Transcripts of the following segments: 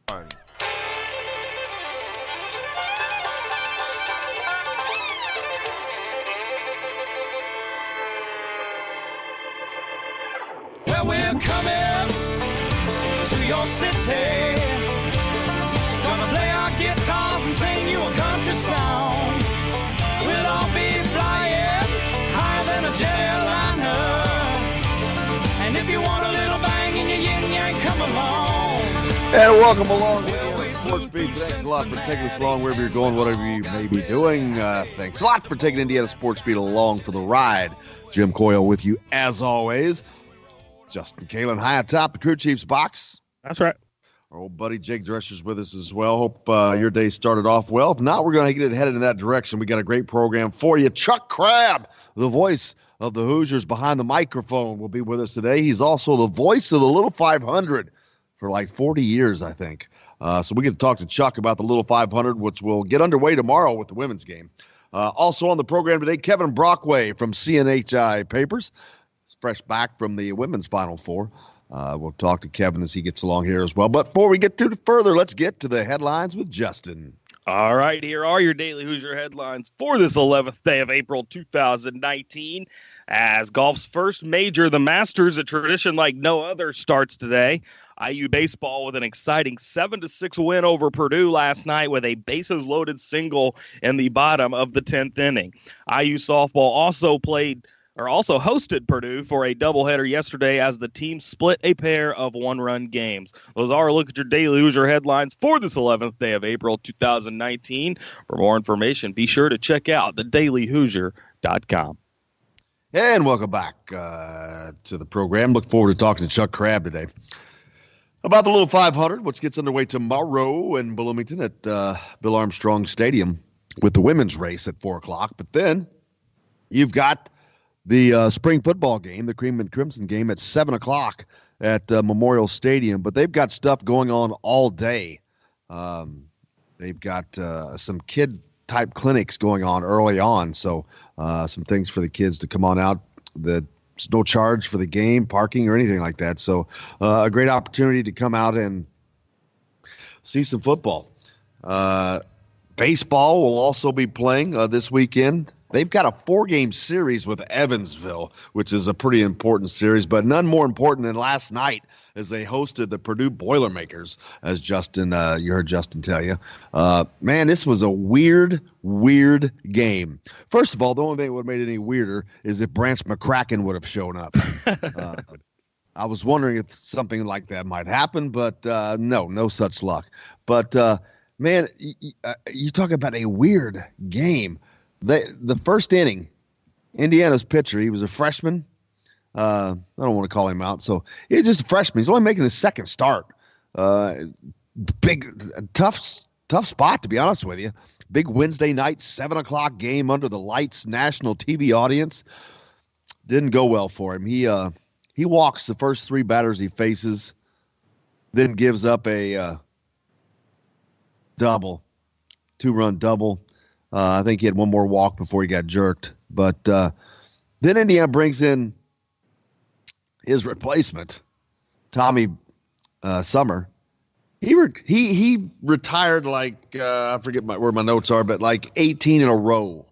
Well, we're coming to your city. Gonna play our guitars and sing you a country song. We'll all be flying higher than a jetliner. And if you want a little bang in your yin yang, come along. And welcome along to Sports Beat. Thanks a lot for taking us along wherever you're going, whatever you may be doing. Thanks a lot for taking Indiana Sports Beat along for the ride. Jim Coyle with you as always. Justin Kalen high atop the crew chief's box. That's right. Our old buddy Jake Drescher's with us as well. Hope your day started off well. If not, we're going to get it headed in that direction. We got a great program for you. Chuck Crabb, the voice of the Hoosiers behind the microphone, will be with us today. He's also the voice of the Little 500 for like 40 years, I think. So we get to talk to Chuck about the Little 500, which will get underway tomorrow with the women's game. Also on the program today, Kevin Brockway from CNHI Papers. Fresh back from the women's Final Four. We'll talk to Kevin as he gets along here as well. But before we get too further, let's get to the headlines with Justin. All right, here are your Daily Hoosier headlines for this 11th day of April 2019. As golf's first major, the Masters, a tradition like no other, starts today. IU baseball with an exciting 7-6 win over Purdue last night with a bases-loaded single in the bottom of the 10th inning. IU softball also hosted Purdue for a doubleheader yesterday as the team split a pair of one-run games. Those are a look at your Daily Hoosier headlines for this 11th day of April 2019. For more information, be sure to check out thedailyhoosier.com. And welcome back to the program. Look forward to talking to Chuck Crabb today about the Little 500, which gets underway tomorrow in Bloomington at Bill Armstrong Stadium with the women's race at 4 o'clock. But then you've got the spring football game, the Cream and Crimson game, at 7 o'clock at Memorial Stadium. But they've got stuff going on all day. They've got some kid-type clinics going on early on. So some things for the kids to come on out. There's no charge for the game, parking, or anything like that. So a great opportunity to come out and see some football. Baseball will also be playing this weekend. They've got a 4-game series with Evansville, which is a pretty important series, but none more important than last night as they hosted the Purdue Boilermakers, as Justin, you heard Justin tell you. Man, this was a weird game. First of all, the only thing that would have made it any weirder is if Branch McCracken would have shown up. I was wondering if something like that might happen, but no such luck. But, man, you talk about a weird game. The first inning, Indiana's pitcher, he was a freshman. I don't want to call him out. So he's just a freshman. He's only making his second start. Tough spot, to be honest with you. Big Wednesday night, 7 o'clock game under the lights, national TV audience. Didn't go well for him. He walks the first 3 batters he faces, then gives up a double, 2-run double. I think he had one more walk before he got jerked. But then Indiana brings in his replacement, Tommy Summer. He retired like, I forget where my notes are, but like 18 in a row.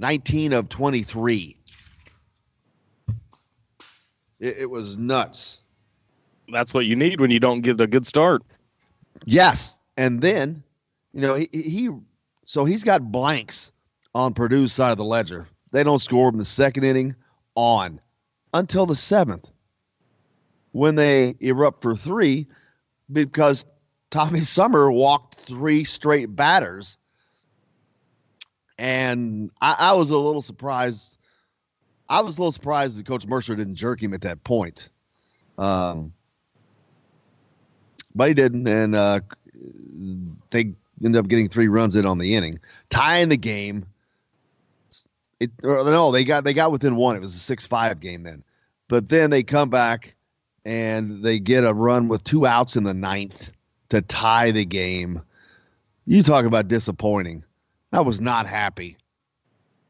19 of 23. It was nuts. That's what you need when you don't get a good start. Yes. And then, so he's got blanks on Purdue's side of the ledger. They don't score in the second inning on until the 7th when they erupt for 3 because Tommy Summer walked 3 straight batters. And I was a little surprised. I was a little surprised that Coach Mercer didn't jerk him at that point. But he didn't, and they ended up getting 3 runs in on the inning, tying the game. They got within 1. It was a 6-5 game then. But then they come back and they get a run with 2 outs in the 9th to tie the game. You talk about disappointing. I was not happy.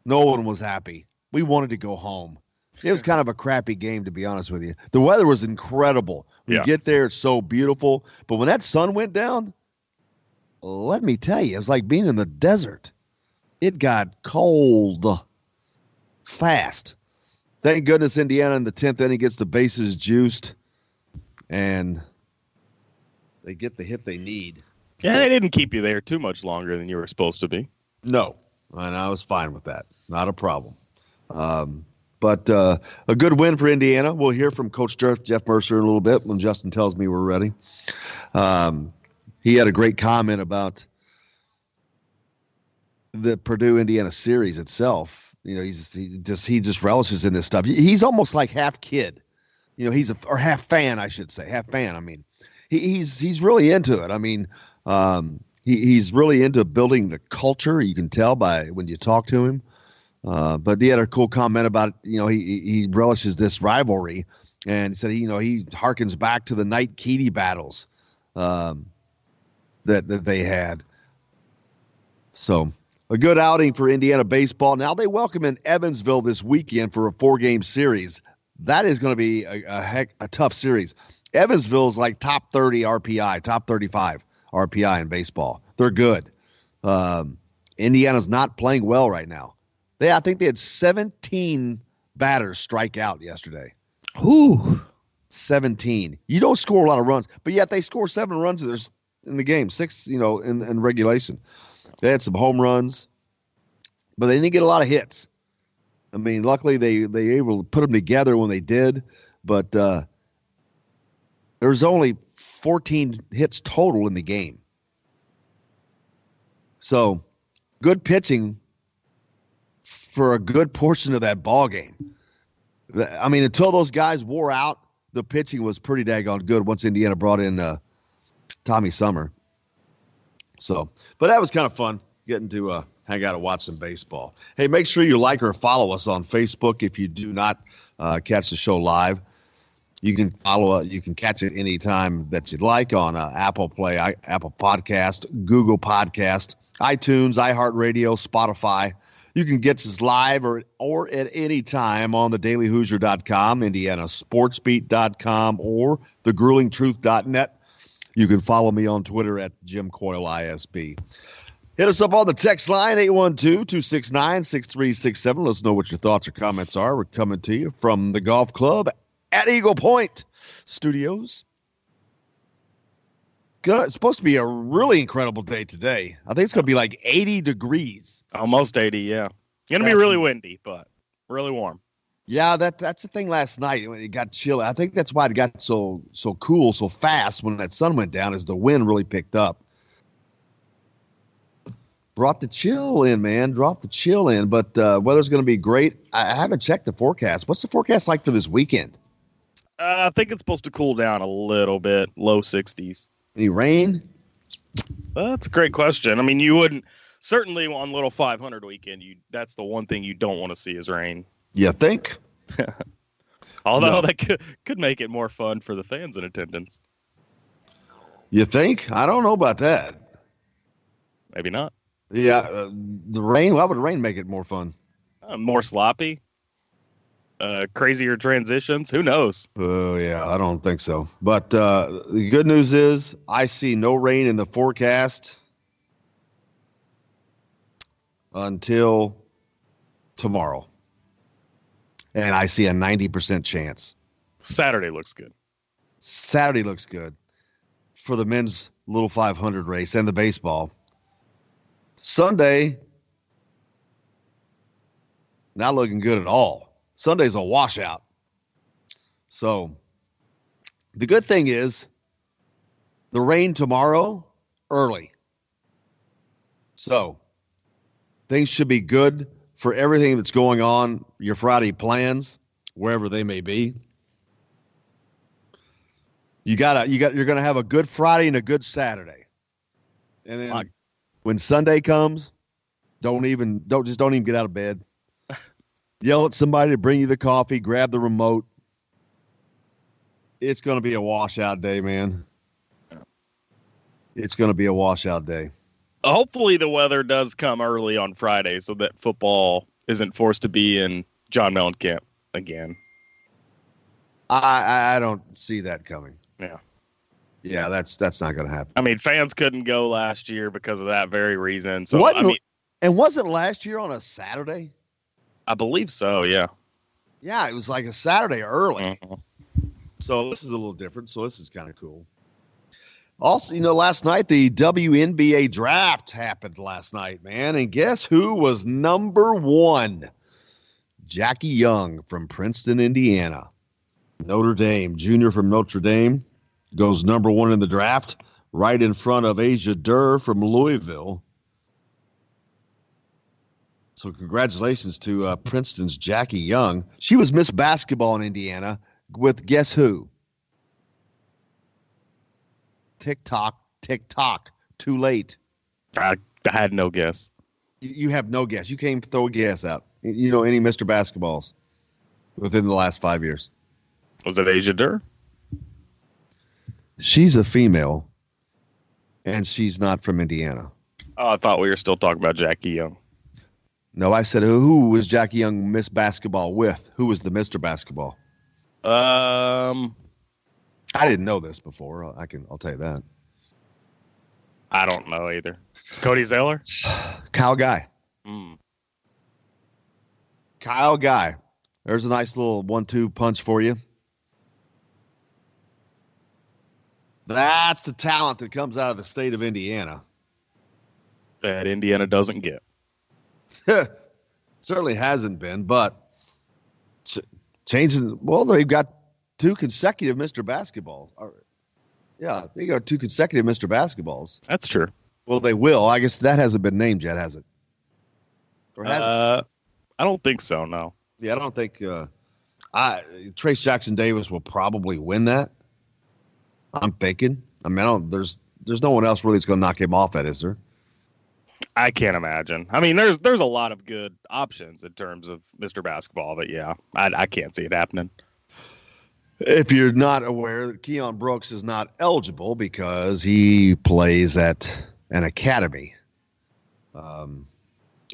No one was happy. We wanted to go home. It was kind of a crappy game, to be honest with you. The weather was incredible. When you get there, it's so beautiful. But when that sun went down, let me tell you, it was like being in the desert. It got cold fast. Thank goodness Indiana in the 10th inning gets the bases juiced, and they get the hit they need. Yeah, they didn't keep you there too much longer than you were supposed to be. No, and I was fine with that. Not a problem. But a good win for Indiana. We'll hear from Coach Jeff Mercer in a little bit when Justin tells me we're ready. He had a great comment about the Purdue-Indiana series itself. You know, he just relishes in this stuff. He's almost like half kid. You know, or half fan, I should say. Half fan. I mean, he's really into it. I mean, he's really into building the culture. You can tell by when you talk to him. But he had a cool comment about, you know, he relishes this rivalry, and he said, you know, he harkens back to the Knight Keedy battles that they had. So a good outing for Indiana baseball. Now they welcome in Evansville this weekend for a 4-game series. That is going to be a tough series. Evansville is like top 30 RPI, top 35 RPI in baseball. They're good. Indiana's not playing well right now. I think they had 17 batters strike out yesterday. Ooh. 17. You don't score a lot of runs, but yet they score 7 runs in the game, 6, you know, in regulation. They had some home runs, but they didn't get a lot of hits. I mean, luckily they were able to put them together when they did, but there was only 14 hits total in the game. So good pitching for a good portion of that ball game. I mean, until those guys wore out, the pitching was pretty daggone good once Indiana brought in Tommy Summer. So, but that was kind of fun getting to hang out and watch some baseball. Hey, make sure you like or follow us on Facebook if you do not catch the show live. You can follow you can catch it anytime that you'd like on Apple Play, Apple Podcast, Google Podcast, iTunes, iHeartRadio, Spotify. You can get us live or at any time on thedailyhoosier.com, indianasportsbeat.com, or thegruelingtruth.net. You can follow me on Twitter at Jim Coyle ISB. Hit us up on the text line, 812-269-6367. Let us know what your thoughts or comments are. We're coming to you from the golf club at Eagle Point Studios. It's supposed to be a really incredible day today. I think it's going to be like 80 degrees. Almost 80, yeah. It's going to be really windy, but really warm. Yeah, that's the thing last night when it got chilly. I think that's why it got so cool so fast when that sun went down, is the wind really picked up. Brought the chill in, man. Dropped the chill in. But weather's going to be great. I haven't checked the forecast. What's the forecast like for this weekend? I think it's supposed to cool down a little bit, low 60s. Any rain? That's a great question. I mean, you wouldn't certainly on Little 500 weekend. That's the one thing you don't want to see is rain. You think? Although that could make it more fun for the fans in attendance. You think? I don't know about that. Maybe not. Yeah, the rain. Why would rain make it more fun? More sloppy. Crazier transitions. Who knows? Oh, yeah, I don't think so. But the good news is I see no rain in the forecast until tomorrow. And I see a 90% chance. Saturday looks good. Saturday looks good for the men's Little 500 race and the baseball. Sunday, not looking good at all. Sunday's a washout. So the good thing is the rain tomorrow early. So things should be good for everything that's going on, your Friday plans, wherever they may be. You're going to have a good Friday and a good Saturday. And then when Sunday comes, don't even get out of bed. Yell at somebody to bring you the coffee, grab the remote. It's going to be a washout day, man. It's going to be a washout day. Hopefully the weather does come early on Friday so that football isn't forced to be in John Mellencamp. again. I don't see that coming. Yeah. Yeah, that's not going to happen. I mean, fans couldn't go last year because of that very reason. So wasn't last year on a Saturday? I believe so. Yeah. Yeah, it was like a Saturday early. Mhm. So this is a little different. So this is kind of cool. Also, last night the WNBA draft happened last night, man. And guess who was number 1? Jackie Young from Princeton, Indiana. Notre Dame, junior from Notre Dame, goes number 1 in the draft, right in front of Asia Durr from Louisville. So congratulations to Princeton's Jackie Young. She was Miss Basketball in Indiana with guess who? Tick-tock, tick-tock. Too late. I had no guess. You have no guess. You can't even throw a guess out. You know any Mr. Basketballs within the last 5 years? Was it Asia Durr? She's a female, and she's not from Indiana. Oh, I thought we were still talking about Jackie Young. No, I said who was Jackie Young Miss Basketball with? Who was the Mr. Basketball? I didn't know this before. I'll tell you that. I don't know either. It's Cody Zeller? Kyle Guy. Mm. Kyle Guy. There's a nice little 1-2 punch for you. That's the talent that comes out of the state of Indiana. That Indiana doesn't get. Certainly hasn't been, but changing. Well, they've got 2 consecutive Mr. Basketballs. Yeah, they got 2 consecutive Mr. Basketballs. That's true. Well, they will. I guess that hasn't been named yet, has it? Or has it? I don't think so. No. Yeah, I don't think. Trace Jackson Davis will probably win that. I'm thinking. I mean, there's no one else really that's going to knock him off that, is there? I can't imagine. I mean, there's a lot of good options in terms of Mr. Basketball, but yeah, I can't see it happening. If you're not aware, Keon Brooks is not eligible because he plays at an academy. An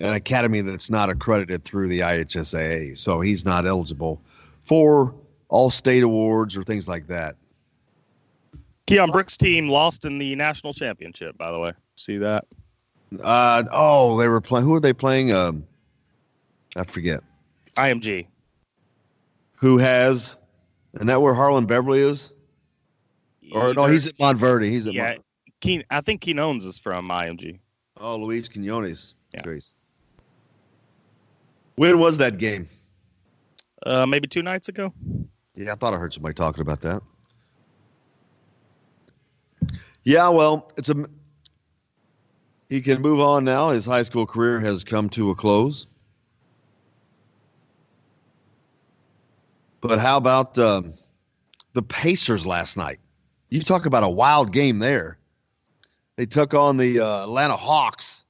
academy that's not accredited through the IHSAA. So he's not eligible for all state awards or things like that. Keon Brooks' team lost in the national championship, by the way. See that? They were playing. Who were they playing? I forget. IMG. Who has? And that where Harlan Beverly is? Or no, he's at Montverde. He's at I think Quinones is from IMG. Oh, Luis Quinones. Yeah. Grace. When was that game? Maybe 2 nights ago. Yeah, I thought I heard somebody talking about that. Yeah, well, he can move on now. His high school career has come to a close. But how about the Pacers last night? You talk about a wild game there. They took on the Atlanta Hawks.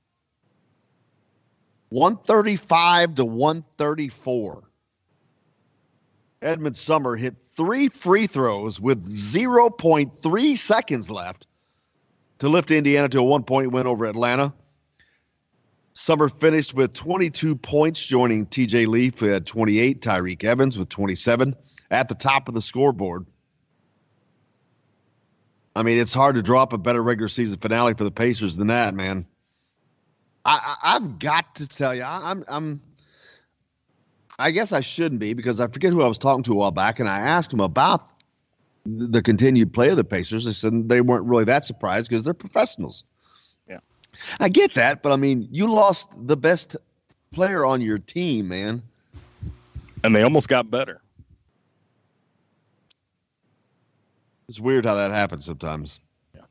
135-134. Edmund Summer hit 3 free throws with 0.3 seconds left to lift Indiana to a 1-point win over Atlanta. Summer finished with 22 points, joining TJ Leaf, who had 28, Tyreek Evans with 27 at the top of the scoreboard. I mean, it's hard to draw up a better regular season finale for the Pacers than that, man. I've got to tell you, I guess I shouldn't be, because I forget who I was talking to a while back, and I asked him about the continued play of the Pacers. They said they weren't really that surprised because they're professionals. Yeah, I get that, but I mean, you lost the best player on your team, man. And they almost got better. It's weird how that happens sometimes. Yeah.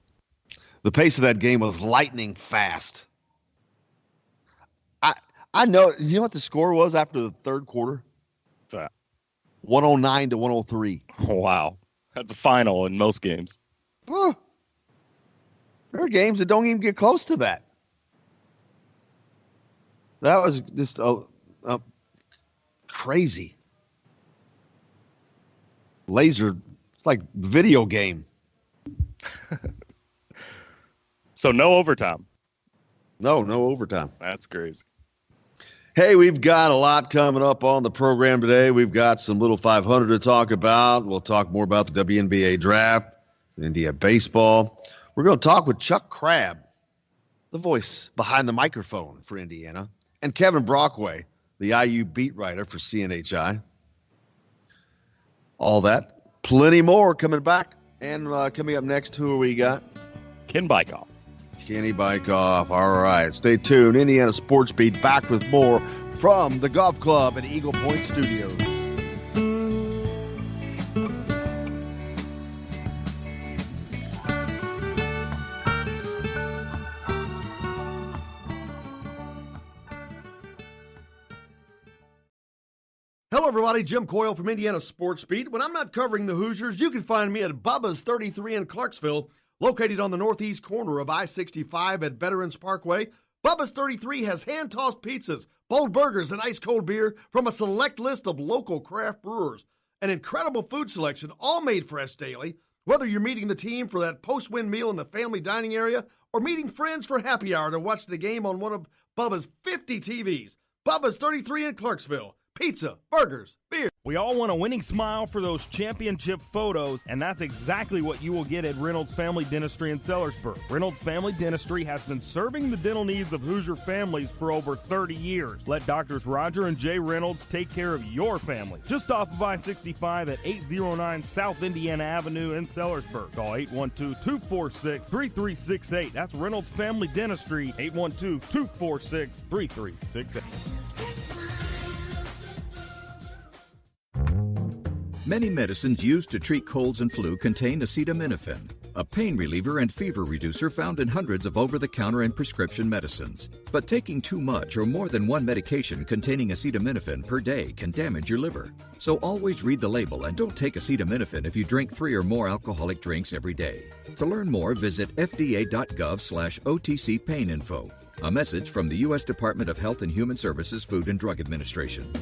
The pace of that game was lightning fast. I know. You know what the score was after the third quarter? What's that? 109-103. Wow. That's a final in most games. Huh. There are games that don't even get close to that. That was just crazy. Laser, it's like video game. So no overtime. No overtime. That's crazy. Hey, we've got a lot coming up on the program today. We've got some Little 500 to talk about. We'll talk more about the WNBA draft, India baseball. We're going to talk with Chuck Crabb, the voice behind the microphone for Indiana, and Kevin Brockway, the IU beat writer for CNHI. All that, plenty more coming back. And coming up next, who we got? Ken Bykoff. Kenny Bykoff. All right, stay tuned. Indiana Sports Beat back with more from the Golf Club at Eagle Point Studios. Hello, everybody. Jim Coyle from Indiana Sports Beat. When I'm not covering the Hoosiers, you can find me at Bubba's 33 in Clarksville, located on the northeast corner of I-65 at Veterans Parkway. Bubba's 33 has hand-tossed pizzas, bold burgers, and ice-cold beer from a select list of local craft brewers. An incredible food selection, all made fresh daily. Whether you're meeting the team for that post-win meal in the family dining area or meeting friends for happy hour to watch the game on one of Bubba's 50 TVs. Bubba's 33 in Clarksville. Pizza, burgers, beer. We all want a winning smile for those championship photos, and that's exactly what you will get at Reynolds Family Dentistry in Sellersburg. Reynolds Family Dentistry has been serving the dental needs of Hoosier families for over 30 years. Let Doctors Roger and Jay Reynolds take care of your family. Just off of I-65 at 809 South Indiana Avenue in Sellersburg. Call 812-246-3368. That's Reynolds Family Dentistry, 812-246-3368. Many medicines used to treat colds and flu contain acetaminophen, a pain reliever and fever reducer found in hundreds of over-the-counter and prescription medicines. But taking too much or more than one medication containing acetaminophen per day can damage your liver. So always read the label and don't take acetaminophen if you drink 3 or more alcoholic drinks every day. To learn more, visit fda.gov/OTC pain info. A message from the U.S. Department of Health and Human Services Food and Drug Administration.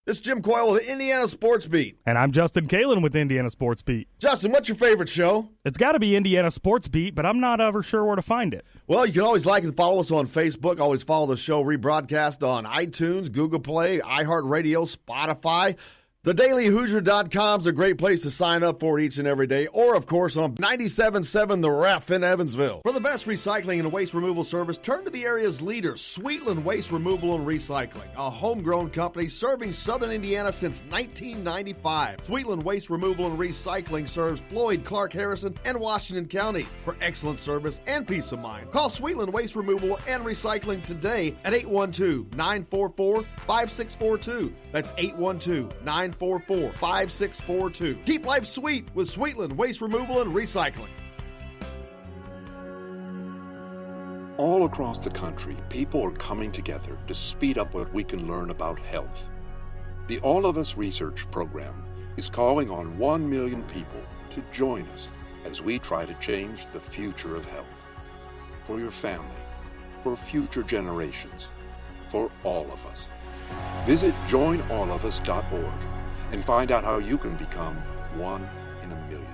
This is Jim Coyle with Indiana Sports Beat. And I'm Justin Kalen with Indiana Sports Beat. Justin, what's your favorite show? It's got to be Indiana Sports Beat, but I'm not ever sure where to find it. Well, you can always like and follow us on Facebook. Always follow the show rebroadcast on iTunes, Google Play, iHeartRadio, Spotify. TheDailyHoosier.com is a great place to sign up for each and every day, or, of course, on 97.7 The Ref in Evansville. For the best recycling and waste removal service, turn to the area's leader, Sweetland Waste Removal and Recycling, a homegrown company serving southern Indiana since 1995. Sweetland Waste Removal and Recycling serves Floyd, Clark, Harrison, and Washington counties. For excellent service and peace of mind, call Sweetland Waste Removal and Recycling today at 812-944-5642. That's 812-944-5642. Keep life sweet with Sweetland Waste Removal and Recycling. All across the country, people are coming together to speed up what we can learn about health. The All of Us Research Program is calling on 1 million people to join us as we try to change the future of health. For your family, for future generations, for all of us. Visit joinallofus.org and find out how you can become 1 in a million.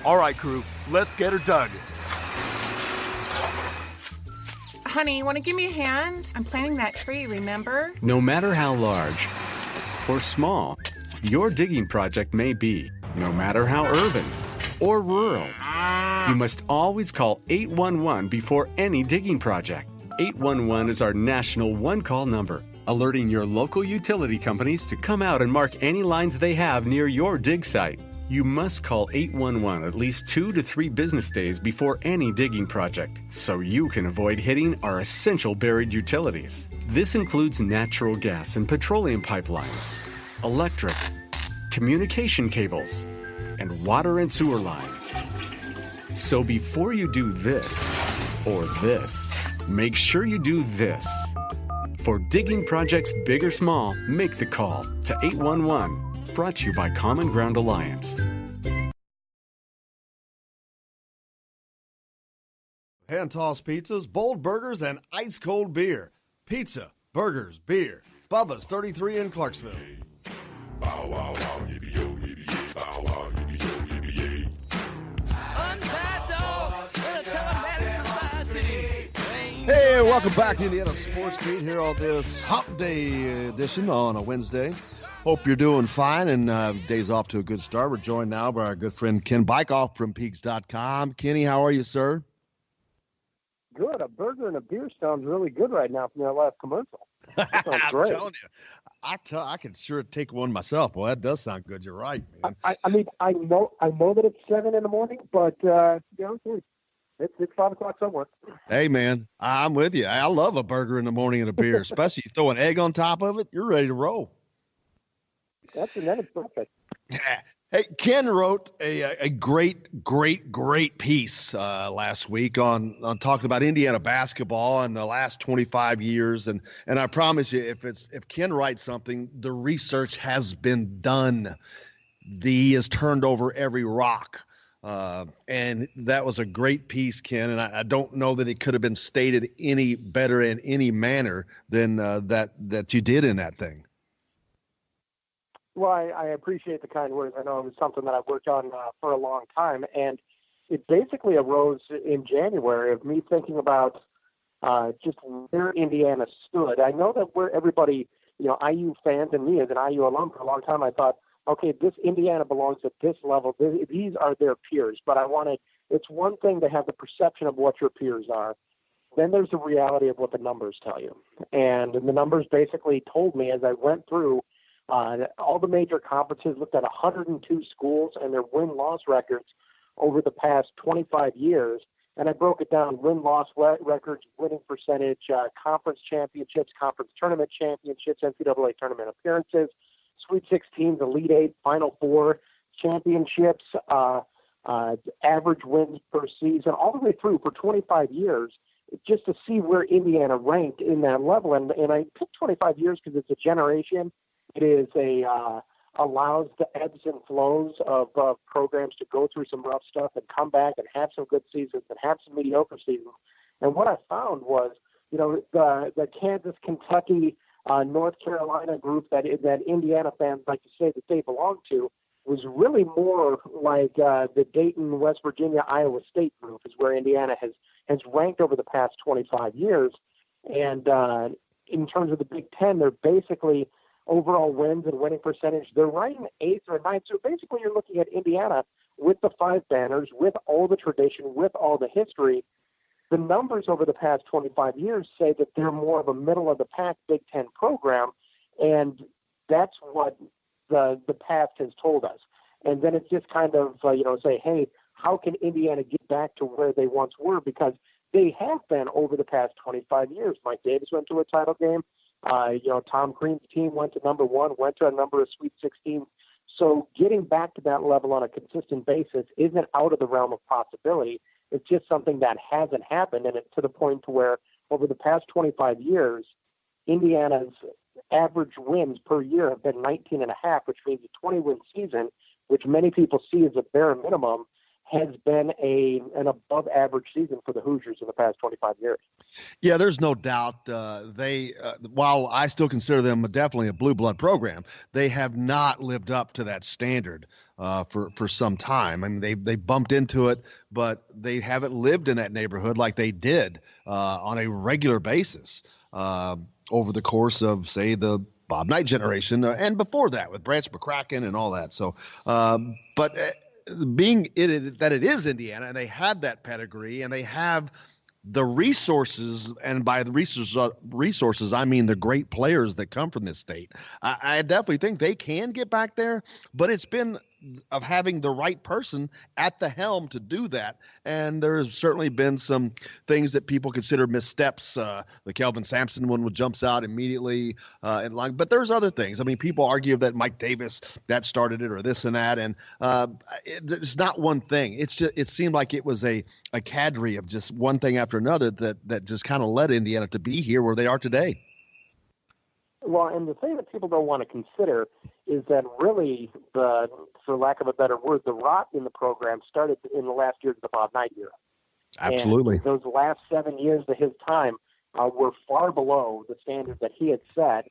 All right, crew, let's get her dug. Honey, you want to give me a hand? I'm planting that tree, remember? No matter how large or small your digging project may be, no matter how urban or rural, you must always call 811 before any digging project. 811 is our national one-call number, alerting your local utility companies to come out and mark any lines they have near your dig site. You must call 811 at least 2 to 3 business days before any digging project, so you can avoid hitting our essential buried utilities. This includes natural gas and petroleum pipelines, electric, communication cables, and water and sewer lines. So before you do this or this, make sure you do this. For digging projects big or small, make the call to 811. Brought to you by Common Ground Alliance. Hand-tossed pizzas, bold burgers, and ice-cold beer. Pizza, burgers, beer. Bubba's 33 in Clarksville. Bow wow wow, yippee yo, yippee yay, bow wow, yippee yo, yippee yay. Untied dog. Welcome back to Indiana Sports Beat here on this Hump Day edition on a Wednesday. Hope you're doing fine and day's off to a good start. We're joined now by our good friend Ken Bykoff from Peaks.com. Kenny, how are you, sir? Good. A burger and a beer sounds really good right now from that last commercial. That sounds great. I'm telling you, I can sure take one myself. Well, that does sound good. You're right, man. I mean, I know that it's 7 in the morning, but it's 5 o'clock somewhere. Hey, man, I'm with you. I love a burger in the morning and a beer, especially you throw an egg on top of it. You're ready to roll. That is perfect. Hey, Ken wrote a great piece last week on talking about Indiana basketball in the last 25 years, and I promise you, if Ken writes something, the research has been done. He has turned over every rock, and that was a great piece, Ken. And I don't know that it could have been stated any better in any manner than that you did in that thing. Well, I appreciate the kind words. I know it was something that I've worked on for a long time, and it basically arose in January of me thinking about just where Indiana stood. I know that where everybody, IU fans and me as an IU alum for a long time, I thought, okay, this Indiana belongs at this level. These are their peers, but it's one thing to have the perception of what your peers are. Then there's the reality of what the numbers tell you. And the numbers basically told me as I went through all the major conferences, looked at 102 schools and their win-loss records over the past 25 years. And I broke it down, win-loss records, winning percentage, conference championships, conference tournament championships, NCAA tournament appearances, Sweet 16s, Elite Eight, Final Four, championships, average wins per season, all the way through for 25 years, just to see where Indiana ranked in that level. And I picked 25 years because it's a generation. It is allows the ebbs and flows of programs to go through some rough stuff and come back and have some good seasons and have some mediocre seasons. And what I found was, the Kansas, Kentucky, North Carolina group that Indiana fans like to say that they belong to was really more like the Dayton, West Virginia, Iowa State group is where Indiana has ranked over the past 25 years. And in terms of the Big Ten, they're basically overall wins and winning percentage, they're right in 8th or 9th. So basically you're looking at Indiana with the 5 banners, with all the tradition, with all the history. The numbers over the past 25 years say that they're more of a middle-of-the-pack Big Ten program, and that's what the past has told us. And then it's just kind of, say, hey, how can Indiana get back to where they once were? Because they have been over the past 25 years. Mike Davis went to a title game. Tom Crean's team went to number 1, went to a number of Sweet 16. So getting back to that level on a consistent basis isn't out of the realm of possibility. It's just something that hasn't happened, and it's to the point to where over the past 25 years, Indiana's average wins per year have been 19.5, which means a 20-win season, which many people see as a bare minimum, has been an above-average season for the Hoosiers in the past 25 years. Yeah, there's no doubt while I still consider them definitely a blue blood program, they have not lived up to that standard for some time. I mean, they bumped into it, but they haven't lived in that neighborhood like they did on a regular basis over the course of, say, the Bob Knight generation and before that with Branch McCracken and all that. So, being that it is Indiana and they have that pedigree and they have the resources, and by the resources, I mean the great players that come from this state. I definitely think they can get back there, but it's been of having the right person at the helm to do that. And there's certainly been some things that people consider missteps. The Kelvin Sampson one jumps out immediately in line, but there's other things. I mean, people argue that Mike Davis that started it or this and that, and it's not one thing. It's just it seemed like it was a cadre of just one thing after another that just kind of led Indiana to be here where they are today. Well, and the thing that people don't want to consider is that really, for lack of a better word, the rot in the program started in the last years of the Bob Knight era. Absolutely. And those last 7 years of his time were far below the standard that he had set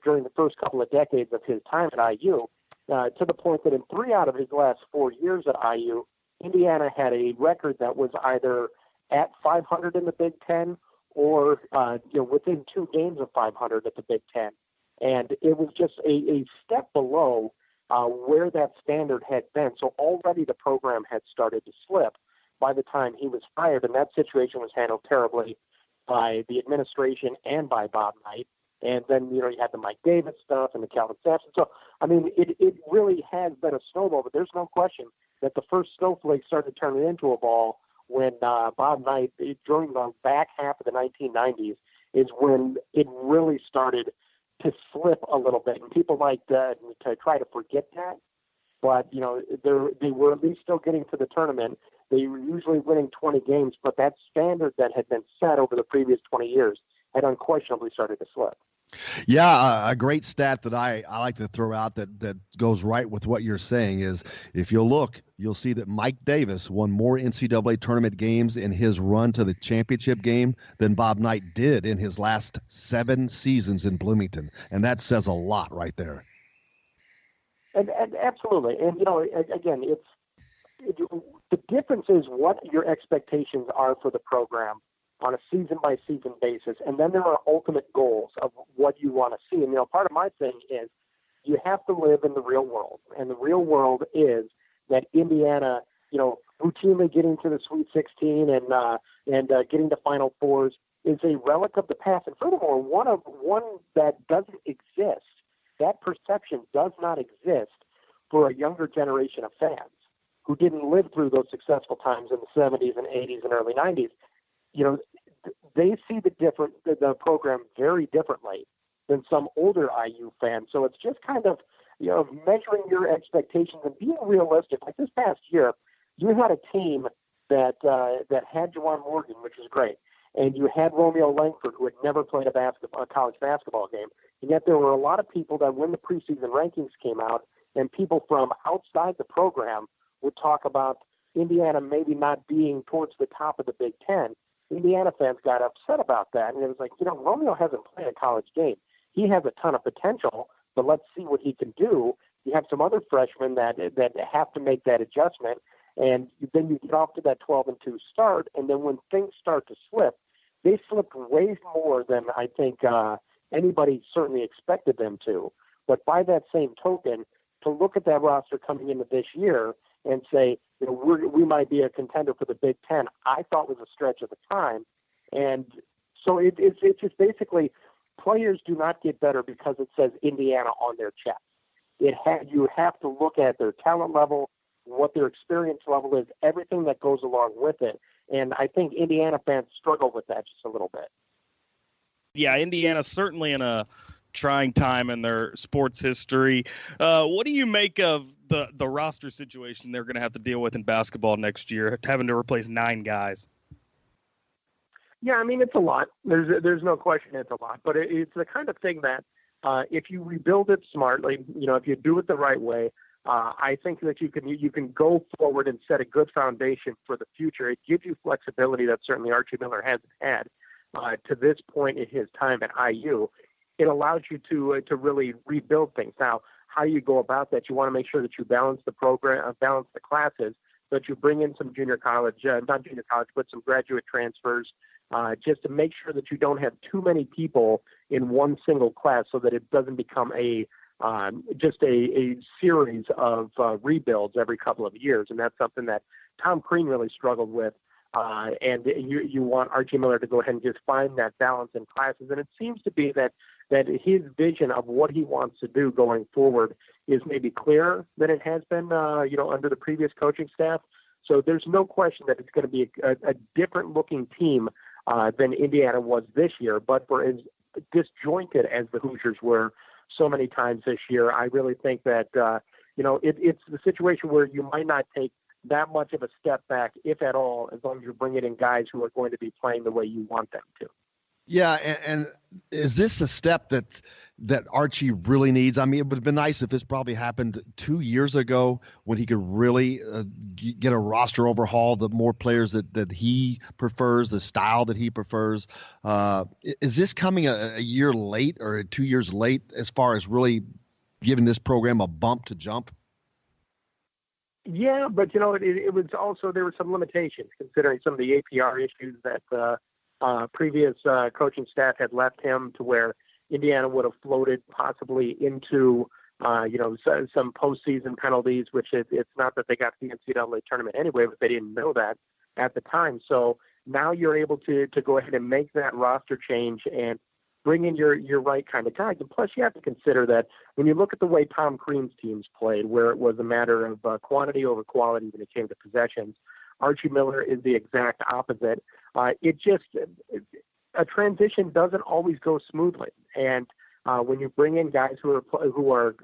during the first couple of decades of his time at IU, to the point that in 3 out of his last 4 years at IU, Indiana had a record that was either at 500 in the Big Ten or within 2 games of 500 at the Big Ten. And it was just a step below where that standard had been. So already the program had started to slip by the time he was fired, and that situation was handled terribly by the administration and by Bob Knight. And then, you had the Mike Davis stuff and the Calvin Sampson. So, I mean, it really has been a snowball, but there's no question that the first snowflake started turning into a ball when Bob Knight, during the back half of the 1990s, is when it really started to slip a little bit. And people like to try to forget that. But, they were at least still getting to the tournament. They were usually winning 20 games, but that standard that had been set over the previous 20 years had unquestionably started to slip. Yeah, a great stat that I like to throw out that goes right with what you're saying is if you look, you'll see that Mike Davis won more NCAA tournament games in his run to the championship game than Bob Knight did in his last 7 seasons in Bloomington. And that says a lot right there. And absolutely. And, again, the difference is what your expectations are for the program on a season-by-season basis, and then there are ultimate goals of what you want to see. And, part of my thing is you have to live in the real world, and the real world is that Indiana, routinely getting to the Sweet 16 and getting to Final Fours is a relic of the past. And furthermore, one that doesn't exist, that perception does not exist for a younger generation of fans who didn't live through those successful times in the 70s and 80s and early 90s. They see the program very differently than some older IU fans. So it's just kind of, measuring your expectations and being realistic. Like this past year, you had a team that had Juwan Morgan, which was great, and you had Romeo Langford, who had never played a college basketball game. And yet there were a lot of people that when the preseason rankings came out and people from outside the program would talk about Indiana maybe not being towards the top of the Big Ten. Indiana fans got upset about that, and it was like, Romeo hasn't played a college game. He has a ton of potential, but let's see what he can do. You have some other freshmen that have to make that adjustment, and then you get off to that 12-2 start, and then when things start to slip, they slipped way more than I think anybody certainly expected them to. But by that same token, to look at that roster coming into this year and say, we might be a contender for the Big Ten, I thought was a stretch at the time. And so it's just basically players do not get better because it says Indiana on their chest. You have to look at their talent level, what their experience level is, everything that goes along with it. And I think Indiana fans struggle with that just a little bit. Yeah, Indiana's certainly in a trying time in their sports history. What do you make of the roster situation they're going to have to deal with in basketball next year, having to replace 9 guys? Yeah, I mean, it's a lot. There's no question it's a lot. But it's the kind of thing that if you rebuild it smartly, if you do it the right way, I think that you can go forward and set a good foundation for the future. It gives you flexibility that certainly Archie Miller hasn't had to this point in his time at IU. It allows you to really rebuild things. Now, how you go about that, you want to make sure that you balance the program, balance the classes, so that you bring in some not junior college, but some graduate transfers, just to make sure that you don't have too many people in one single class, so that it doesn't become just a series of rebuilds every couple of years. And that's something that Tom Crean really struggled with. And you want Archie Miller to go ahead and just find that balance in classes. And it seems to be that his vision of what he wants to do going forward is maybe clearer than it has been, under the previous coaching staff. So there's no question that it's going to be a different looking team than Indiana was this year. But for as disjointed as the Hoosiers were so many times this year, I really think that, it's the situation where you might not take that much of a step back, if at all, as long as you're bringing in guys who are going to be playing the way you want them to. Yeah, and is this a step that Archie really needs? I mean, it would have been nice if this probably happened 2 years ago when he could really get a roster overhaul, the more players that he prefers, the style that he prefers. Is this coming a year late or 2 years late as far as really giving this program a bump to jump? Yeah, but it was also, there were some limitations considering some of the APR issues that previous coaching staff had left him to where Indiana would have floated possibly into some postseason penalties, which it's not that they got to the NCAA tournament anyway, but they didn't know that at the time. So now you're able to go ahead and make that roster change and bring in your right kind of guys. And plus, you have to consider that when you look at the way Tom Crean's teams played, where it was a matter of quantity over quality when it came to possessions, Archie Miller is the exact opposite. A transition doesn't always go smoothly, and when you bring in guys who are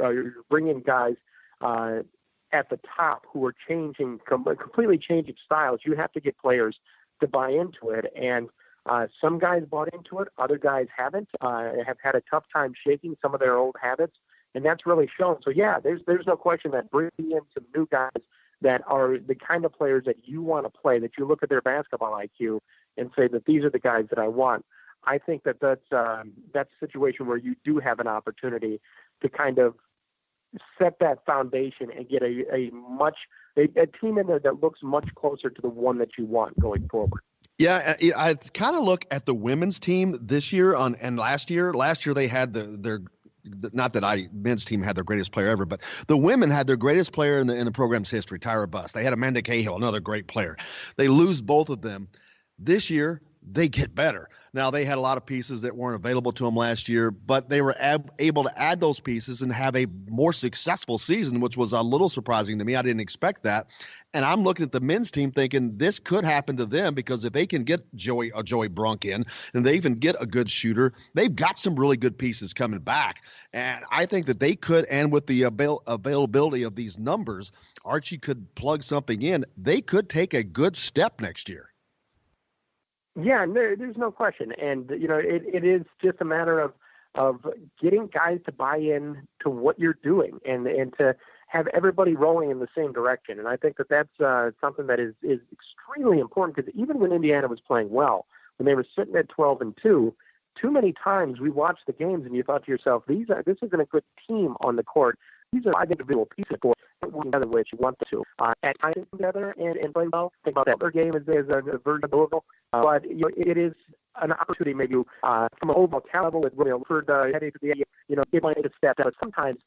bringing guys at the top who are completely changing styles, you have to get players to buy into it. And some guys bought into it, other guys haven't. Have had a tough time shaking some of their old habits, and that's really shown. So yeah, there's no question that bringing in some new guys that are the kind of players that you want to play, that you look at their basketball IQ and say that these are the guys that I want. I think that's a situation where you do have an opportunity to kind of set that foundation and get a team in there that looks much closer to the one that you want going forward. Yeah, I kind of look at the women's team this year and last year. Last year they had their not that men's team had their greatest player ever, but the women had their greatest player in the program's history, Tyra Buss. They had Amanda Cahill, another great player. They lose both of them. This year, they get better. Now, they had a lot of pieces that weren't available to them last year, but they were able to add those pieces and have a more successful season, which was a little surprising to me. I didn't expect that. And I'm looking at the men's team thinking this could happen to them, because if they can get Joey Brunk in and they even get a good shooter, they've got some really good pieces coming back. And I think that they could, and with the availability of these numbers, Archie could plug something in. They could take a good step next year. Yeah, there's no question. And, it is just a matter of getting guys to buy in to what you're doing and to have everybody rolling in the same direction. And I think that's something that is extremely important, because even when Indiana was playing well, when they were sitting at 12-2, too many times we watched the games and you thought to yourself, this isn't a good team on the court. These are 5 individual pieces for together, which you want to at times together and play well. Think about that other game as a version of Louisville, but it is an opportunity maybe from an overall talent level with Romeo Langford heading to the it might take a step down. But sometimes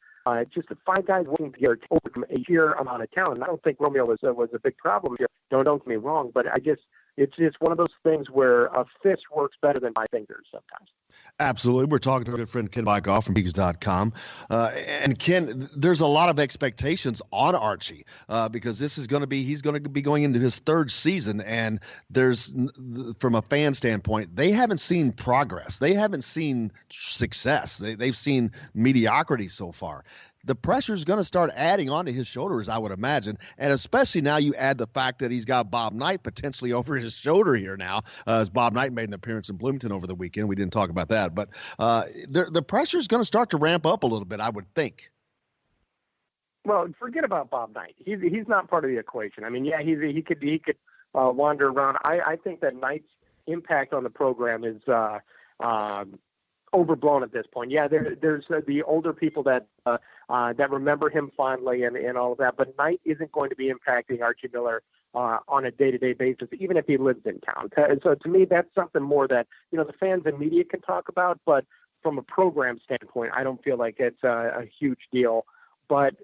just 5 guys working together over a sheer amount of talent. I don't think Romeo was a big problem here. Don't get me wrong, but it's just one of those things where a fist works better than 5 fingers sometimes. Absolutely. We're talking to our good friend Ken Bykoff from Bigs.com. And Ken, there's a lot of expectations on Archie because he's going to be going into his 3rd season. And from a fan standpoint, they haven't seen progress. They haven't seen success. They've seen mediocrity so far. The pressure is going to start adding onto his shoulders, I would imagine. And especially now you add the fact that he's got Bob Knight potentially over his shoulder here now, as Bob Knight made an appearance in Bloomington over the weekend. We didn't talk about that. But the pressure is going to start to ramp up a little bit, I would think. Well, forget about Bob Knight. He's not part of the equation. I mean, yeah, he could wander around. I think that Knight's impact on the program is overblown at this point. Yeah, there's the older people that remember him fondly and all of that, but Knight isn't going to be impacting Archie Miller on a day-to-day basis, even if he lives in town. So to me, that's something more that the fans and media can talk about, but from a program standpoint, I don't feel like it's a huge deal. But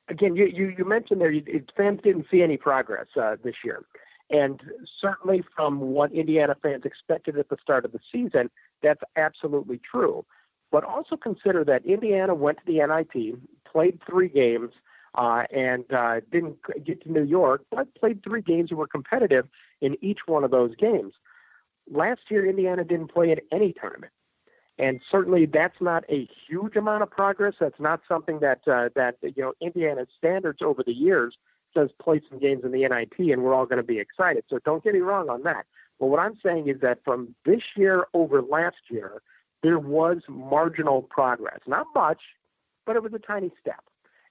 again, you mentioned there fans didn't see any progress this year. And certainly from what Indiana fans expected at the start of the season, that's absolutely true. But also consider that Indiana went to the NIT, played 3 games, and didn't get to New York, but played 3 games and were competitive in each one of those games. Last year, Indiana didn't play in any tournament. And certainly that's not a huge amount of progress. That's not something that Indiana's standards over the years says play some games in the NIT and we're all going to be excited. So don't get me wrong on that. But what I'm saying is that from this year over last year, there was marginal progress. Not much, but it was a tiny step.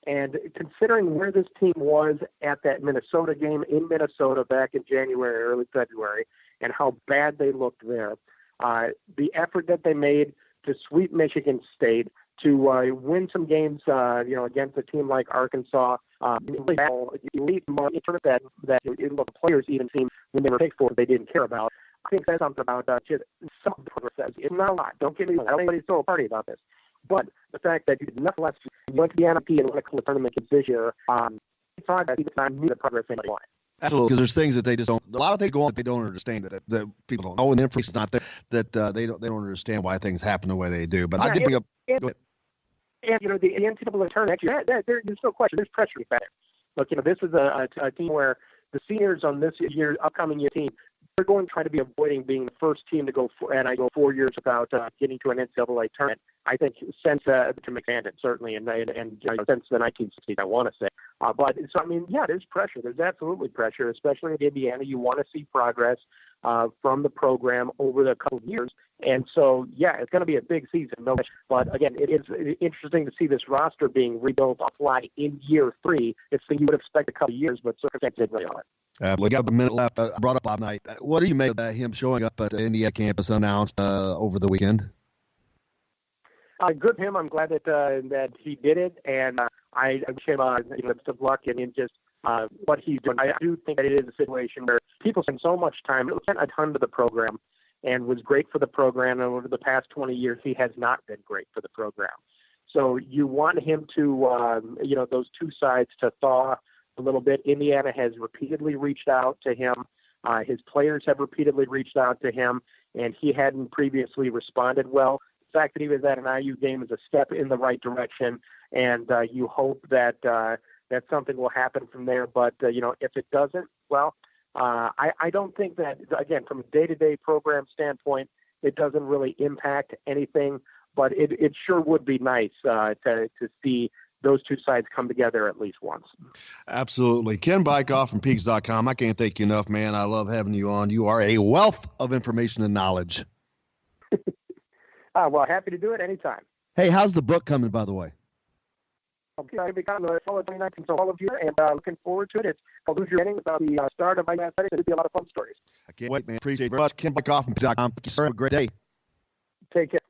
And considering where this team was at that Minnesota game in Minnesota back in January, early February, and how bad they looked there, the effort that they made to sweep Michigan State, to win some games, against a team like Arkansas, elite that the players even seemed when they were picked for they didn't care about. I think it says something about just some of the progress says. It's not a lot. Don't get me wrong. I don't think anybody's throwing a party about this. But the fact that you did nothing less, you went to the NIP and won a couple of tournament kids this year, it's hard to knew the progress anybody wanted. Absolutely, because there's things that they just don't. A lot of things go on that they don't understand that people don't know, and the information's not there. That they don't understand why things happen the way they do. But I did bring up. And you know the NCAA tournament. There's no question. There's pressure with that. Look, you know this is a team where the seniors on this year, upcoming year team, they're going to try to be avoiding being the first team to go. And I go 4 years without getting to an NCAA tournament. I think since to McFadden, certainly, and since the 1960s, I want to say. But so I mean, yeah, there's pressure. There's absolutely pressure, especially in Indiana. You want to see progress from the program over the couple of years, and so yeah, it's going to be a big season. No, but again, it is interesting to see this roster being rebuilt on fly in year 3. It's thing you would expect a couple of years, but circumstances didn't really on it. We got a minute left. I brought up last night. What do you make of him showing up at the Indiana campus unannounced over the weekend? Good for him. I'm glad that he did it, and I wish him best of luck in just what he's doing. I do think that it is a situation where people spend so much time. It spent a ton to the program, and was great for the program. And over the past 20 years, he has not been great for the program. So you want him to, those two sides to thaw a little bit. Indiana has repeatedly reached out to him. His players have repeatedly reached out to him, and he hadn't previously responded well. The fact that he was at an IU game is a step in the right direction, and you hope that that something will happen from there. But if it doesn't, well, I don't think that, again, from a day-to-day program standpoint, it doesn't really impact anything. But it sure would be nice to see those two sides come together at least once. Absolutely. Ken Bykoff from Peaks.com. I can't thank you enough, man. I love having you on. You are a wealth of information and knowledge. Well, happy to do it anytime. Hey, how's the book coming, by the way? I'll be coming the fall of 2019, so all of you, and looking forward to it. It's called Lose Your Innings, about the start of my athletics. It'll be a lot of fun stories. I can't wait, man. Appreciate it very much. Ken Bykoff from Peaks.com. Thank you, sir. Have a great day. Take care.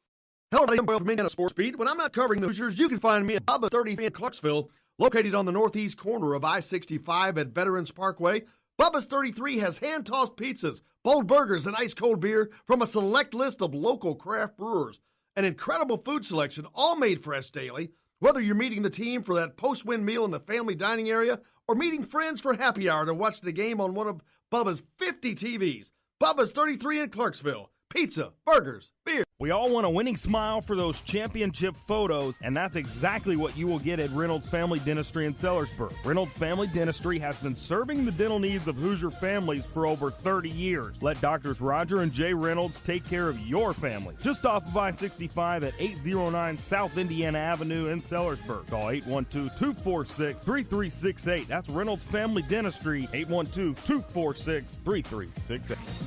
Hello, everybody. I'm Boyle from Indiana Sports Beat. When I'm not covering the Hoosiers, you can find me at Bubba's 33 in Clarksville, located on the northeast corner of I-65 at Veterans Parkway. Bubba's 33 has hand-tossed pizzas, bold burgers, and ice-cold beer from a select list of local craft brewers. An incredible food selection, all made fresh daily. Whether you're meeting the team for that post-win meal in the family dining area or meeting friends for happy hour to watch the game on one of Bubba's 50 TVs. Bubba's 33 in Clarksville. Pizza, burgers, beer. We all want a winning smile for those championship photos, and that's exactly what you will get at Reynolds Family Dentistry in Sellersburg. Reynolds Family Dentistry has been serving the dental needs of Hoosier families for over 30 years. Let Doctors Roger and Jay Reynolds take care of your family. Just off of I-65 at 809 South Indiana Avenue in Sellersburg. Call 812-246-3368. That's Reynolds Family Dentistry, 812-246-3368.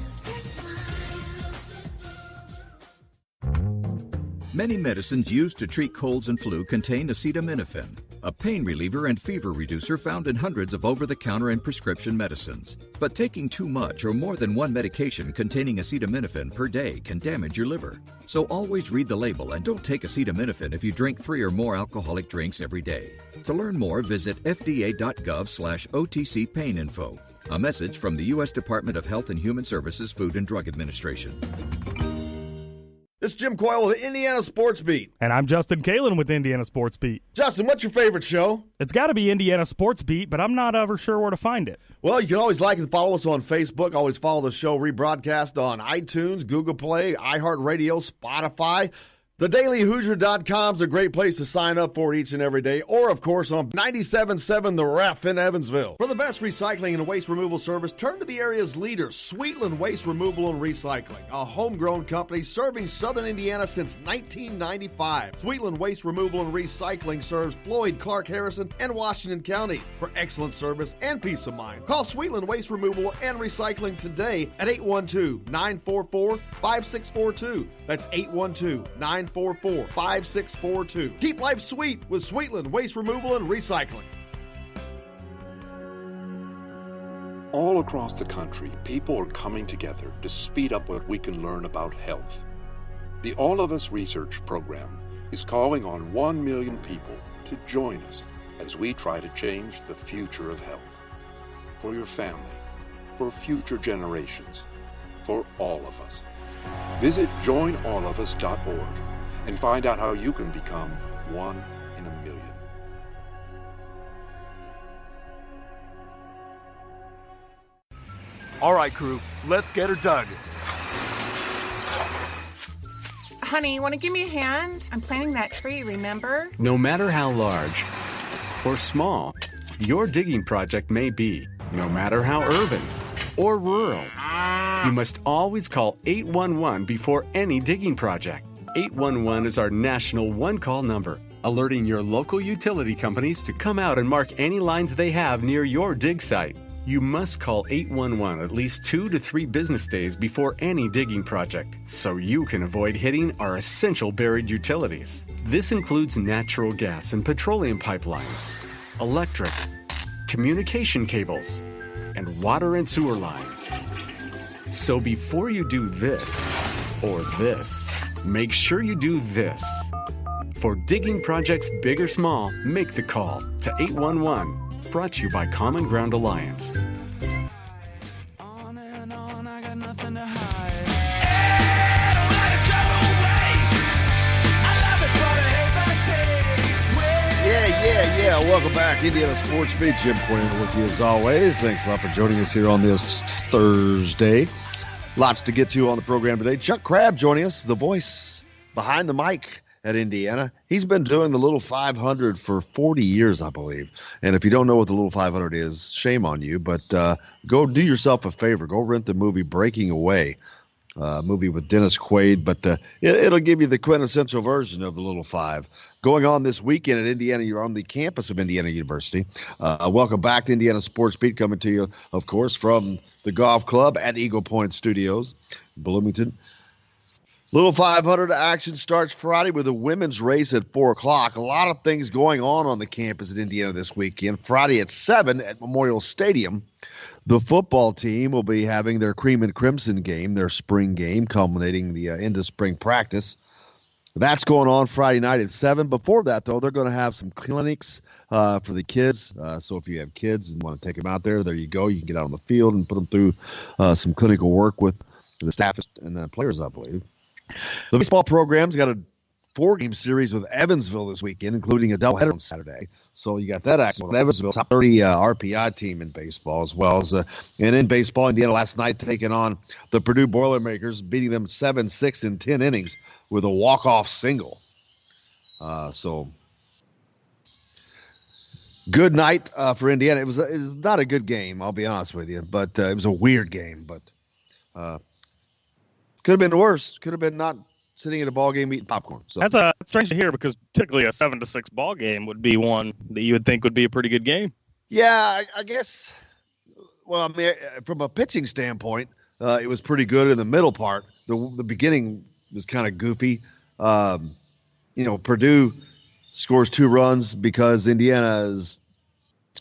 Many medicines used to treat colds and flu contain acetaminophen, a pain reliever and fever reducer found in hundreds of over-the-counter and prescription medicines. But taking too much or more than one medication containing acetaminophen per day can damage your liver. So always read the label and don't take acetaminophen if you drink 3 or more alcoholic drinks every day. To learn more, visit fda.gov/OTC pain info. A message from the U.S. Department of Health and Human Services Food and Drug Administration. This is Jim Coyle with Indiana Sports Beat. And I'm Justin Kalen with Indiana Sports Beat. Justin, what's your favorite show? It's got to be Indiana Sports Beat, but I'm not ever sure where to find it. Well, you can always like and follow us on Facebook. Always follow the show rebroadcast on iTunes, Google Play, iHeartRadio, Spotify. TheDailyHoosier.com is a great place to sign up for each and every day, or, of course, on 97.7 The Ref in Evansville. For the best recycling and waste removal service, turn to the area's leader, Sweetland Waste Removal and Recycling, a homegrown company serving southern Indiana since 1995. Sweetland Waste Removal and Recycling serves Floyd, Clark, Harrison, and Washington counties. For excellent service and peace of mind, call Sweetland Waste Removal and Recycling today at 812-944-5642. That's 812-944-5642. Keep life sweet with Sweetland Waste Removal and Recycling. All across the country, people are coming together to speed up what we can learn about health. The All of Us Research Program is calling on 1 million people to join us as we try to change the future of health. For your family, for future generations, for all of us. Visit joinallofus.org and find out how you can become one in a million. All right, crew, let's get her dug. Honey, want to give me a hand? I'm planting that tree, remember? No matter how large or small your digging project may be, no matter how urban or rural, you must always call 811 before any digging project. 811 is our national one-call number, alerting your local utility companies to come out and mark any lines they have near your dig site. You must call 811 at least 2 to 3 business days before any digging project, so you can avoid hitting our essential buried utilities. This includes natural gas and petroleum pipelines, electric, communication cables, and water and sewer lines. So before you do this or this, make sure you do this. For digging projects big or small, make the call to 811. Brought to you by Common Ground Alliance. On and on, I got nothing to hide. Yeah. Welcome back, Indiana Sports Beat. Jim Quinn with you as always. Thanks a lot for joining us here on this Thursday. Lots to get to on the program today. Chuck Crabb joining us, the voice behind the mic at Indiana. He's been doing the Little 500 for 40 years, I believe. And if you don't know what the Little 500 is, shame on you. But go do yourself a favor. Go rent the movie Breaking Away, movie with Dennis Quaid. But it'll give you the quintessential version of the Little Five. Going on this weekend at Indiana, you're on the campus of Indiana University. Welcome back to Indiana Sports Beat, coming to you, of course, from the golf club at Eagle Point Studios, Bloomington. Little 500 action starts Friday with a women's race at 4 o'clock. A lot of things going on the campus at Indiana this weekend. Friday at 7 at Memorial Stadium, the football team will be having their Cream and Crimson game, their spring game, culminating the end of spring practice. That's going on Friday night at 7. Before that, though, they're going to have some clinics for the kids. So if you have kids and want to take them out there you go. You can get out on the field and put them through some clinical work with the staff and the players, I believe. The baseball program's got a 4-game series with Evansville this weekend, including a doubleheader on Saturday. So you got that action with Evansville, top 30 RPI team in baseball, as well as and in baseball, Indiana last night taking on the Purdue Boilermakers, beating them 7-6 in 10 innings with a walk-off single. So good night for Indiana. It was not a good game, I'll be honest with you, but it was a weird game, but could have been worse. Could have been not sitting at a ball game eating popcorn. So That's strange to hear, because typically a 7-6 ball game would be one that you would think would be a pretty good game. Yeah, I guess. Well, I mean, from a pitching standpoint, it was pretty good in the middle part. The beginning was kind of goofy. Purdue scores 2 runs because Indiana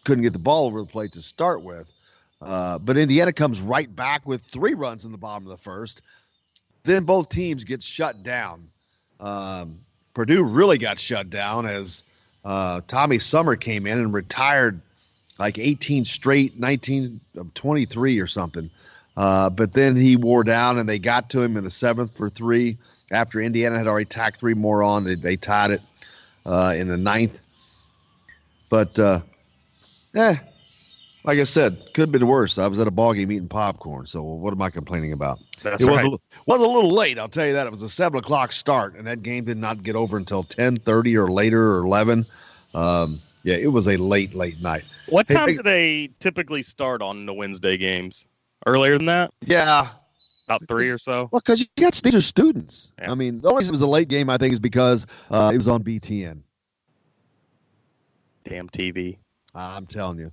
couldn't get the ball over the plate to start with. But Indiana comes right back with 3 runs in the bottom of the first. Then both teams get shut down. Purdue really got shut down as Tommy Summer came in and retired like 18 straight, 19 of 23 or something. But then he wore down, and they got to him in the 7th for 3 after Indiana had already tacked 3 more on. They tied it in the 9th. But, like I said, could have been worse. I was at a ballgame eating popcorn, so what am I complaining about? That's it right. was a little late, I'll tell you that. It was a 7 o'clock start, and that game did not get over until 10:30 or later or 11. It was a late night. What time do they typically start on the Wednesday games? Earlier than that? Yeah. About 3 or so? Well, because these are students. Yeah. I mean, the only reason it was a late game, I think, is because it was on BTN. Damn TV. I'm telling you.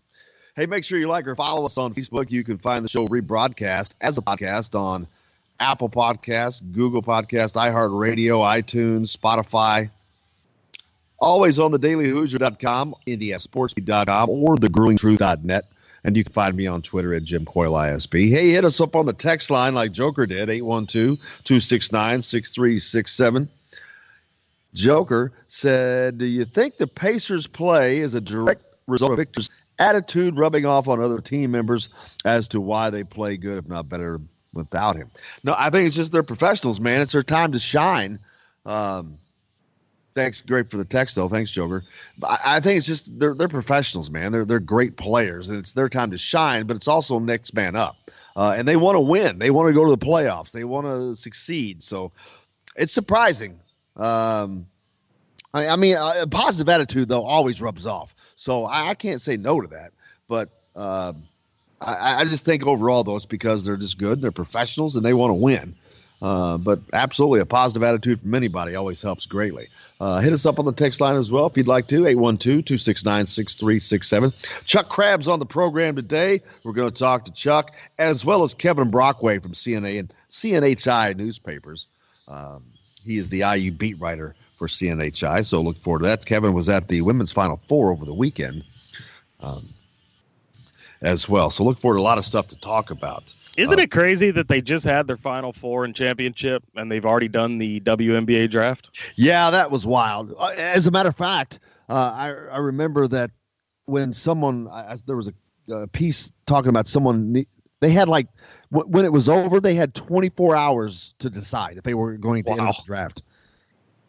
Hey, make sure you like or follow us on Facebook. You can find the show rebroadcast as a podcast on Apple Podcasts, Google Podcasts, iHeartRadio, iTunes, Spotify. Always on the dailyhoosier.com, indianasportsbeat.com, or thegruelingtruth.net. And you can find me on Twitter at Jim Coyle ISB. Hey, hit us up on the text line like Joker did, 812-269-6367. Joker said, do you think the Pacers' play is a direct result of Victor's attitude rubbing off on other team members as to why they play good, if not better, without him. No, I think it's just they're professionals, man. It's their time to shine. Thanks, great for the text though. Thanks, Joker. I think it's just they're professionals, man. They're great players, and it's their time to shine. But it's also next man up, and they want to win. They want to go to the playoffs. They want to succeed. So it's surprising. I mean, a positive attitude though always rubs off. So I can't say no to that. But I just think overall though it's because they're just good. They're professionals and they want to win. But absolutely, a positive attitude from anybody always helps greatly. Hit us up on the text line as well if you'd like to, 812-269-6367. Chuck Crabb's on the program today. We're going to talk to Chuck, as well as Kevin Brockway from CNA and CNHI newspapers. He is the IU beat writer for CNHI, so look forward to that. Kevin was at the Women's Final Four over the weekend as well, so look forward to a lot of stuff to talk about. Isn't it crazy that they just had their Final Four and championship, and they've already done the WNBA draft? Yeah, that was wild. As a matter of fact, I remember that when someone there was a piece talking about someone, they had like when it was over, they had 24 hours to decide if they were going to enter the draft.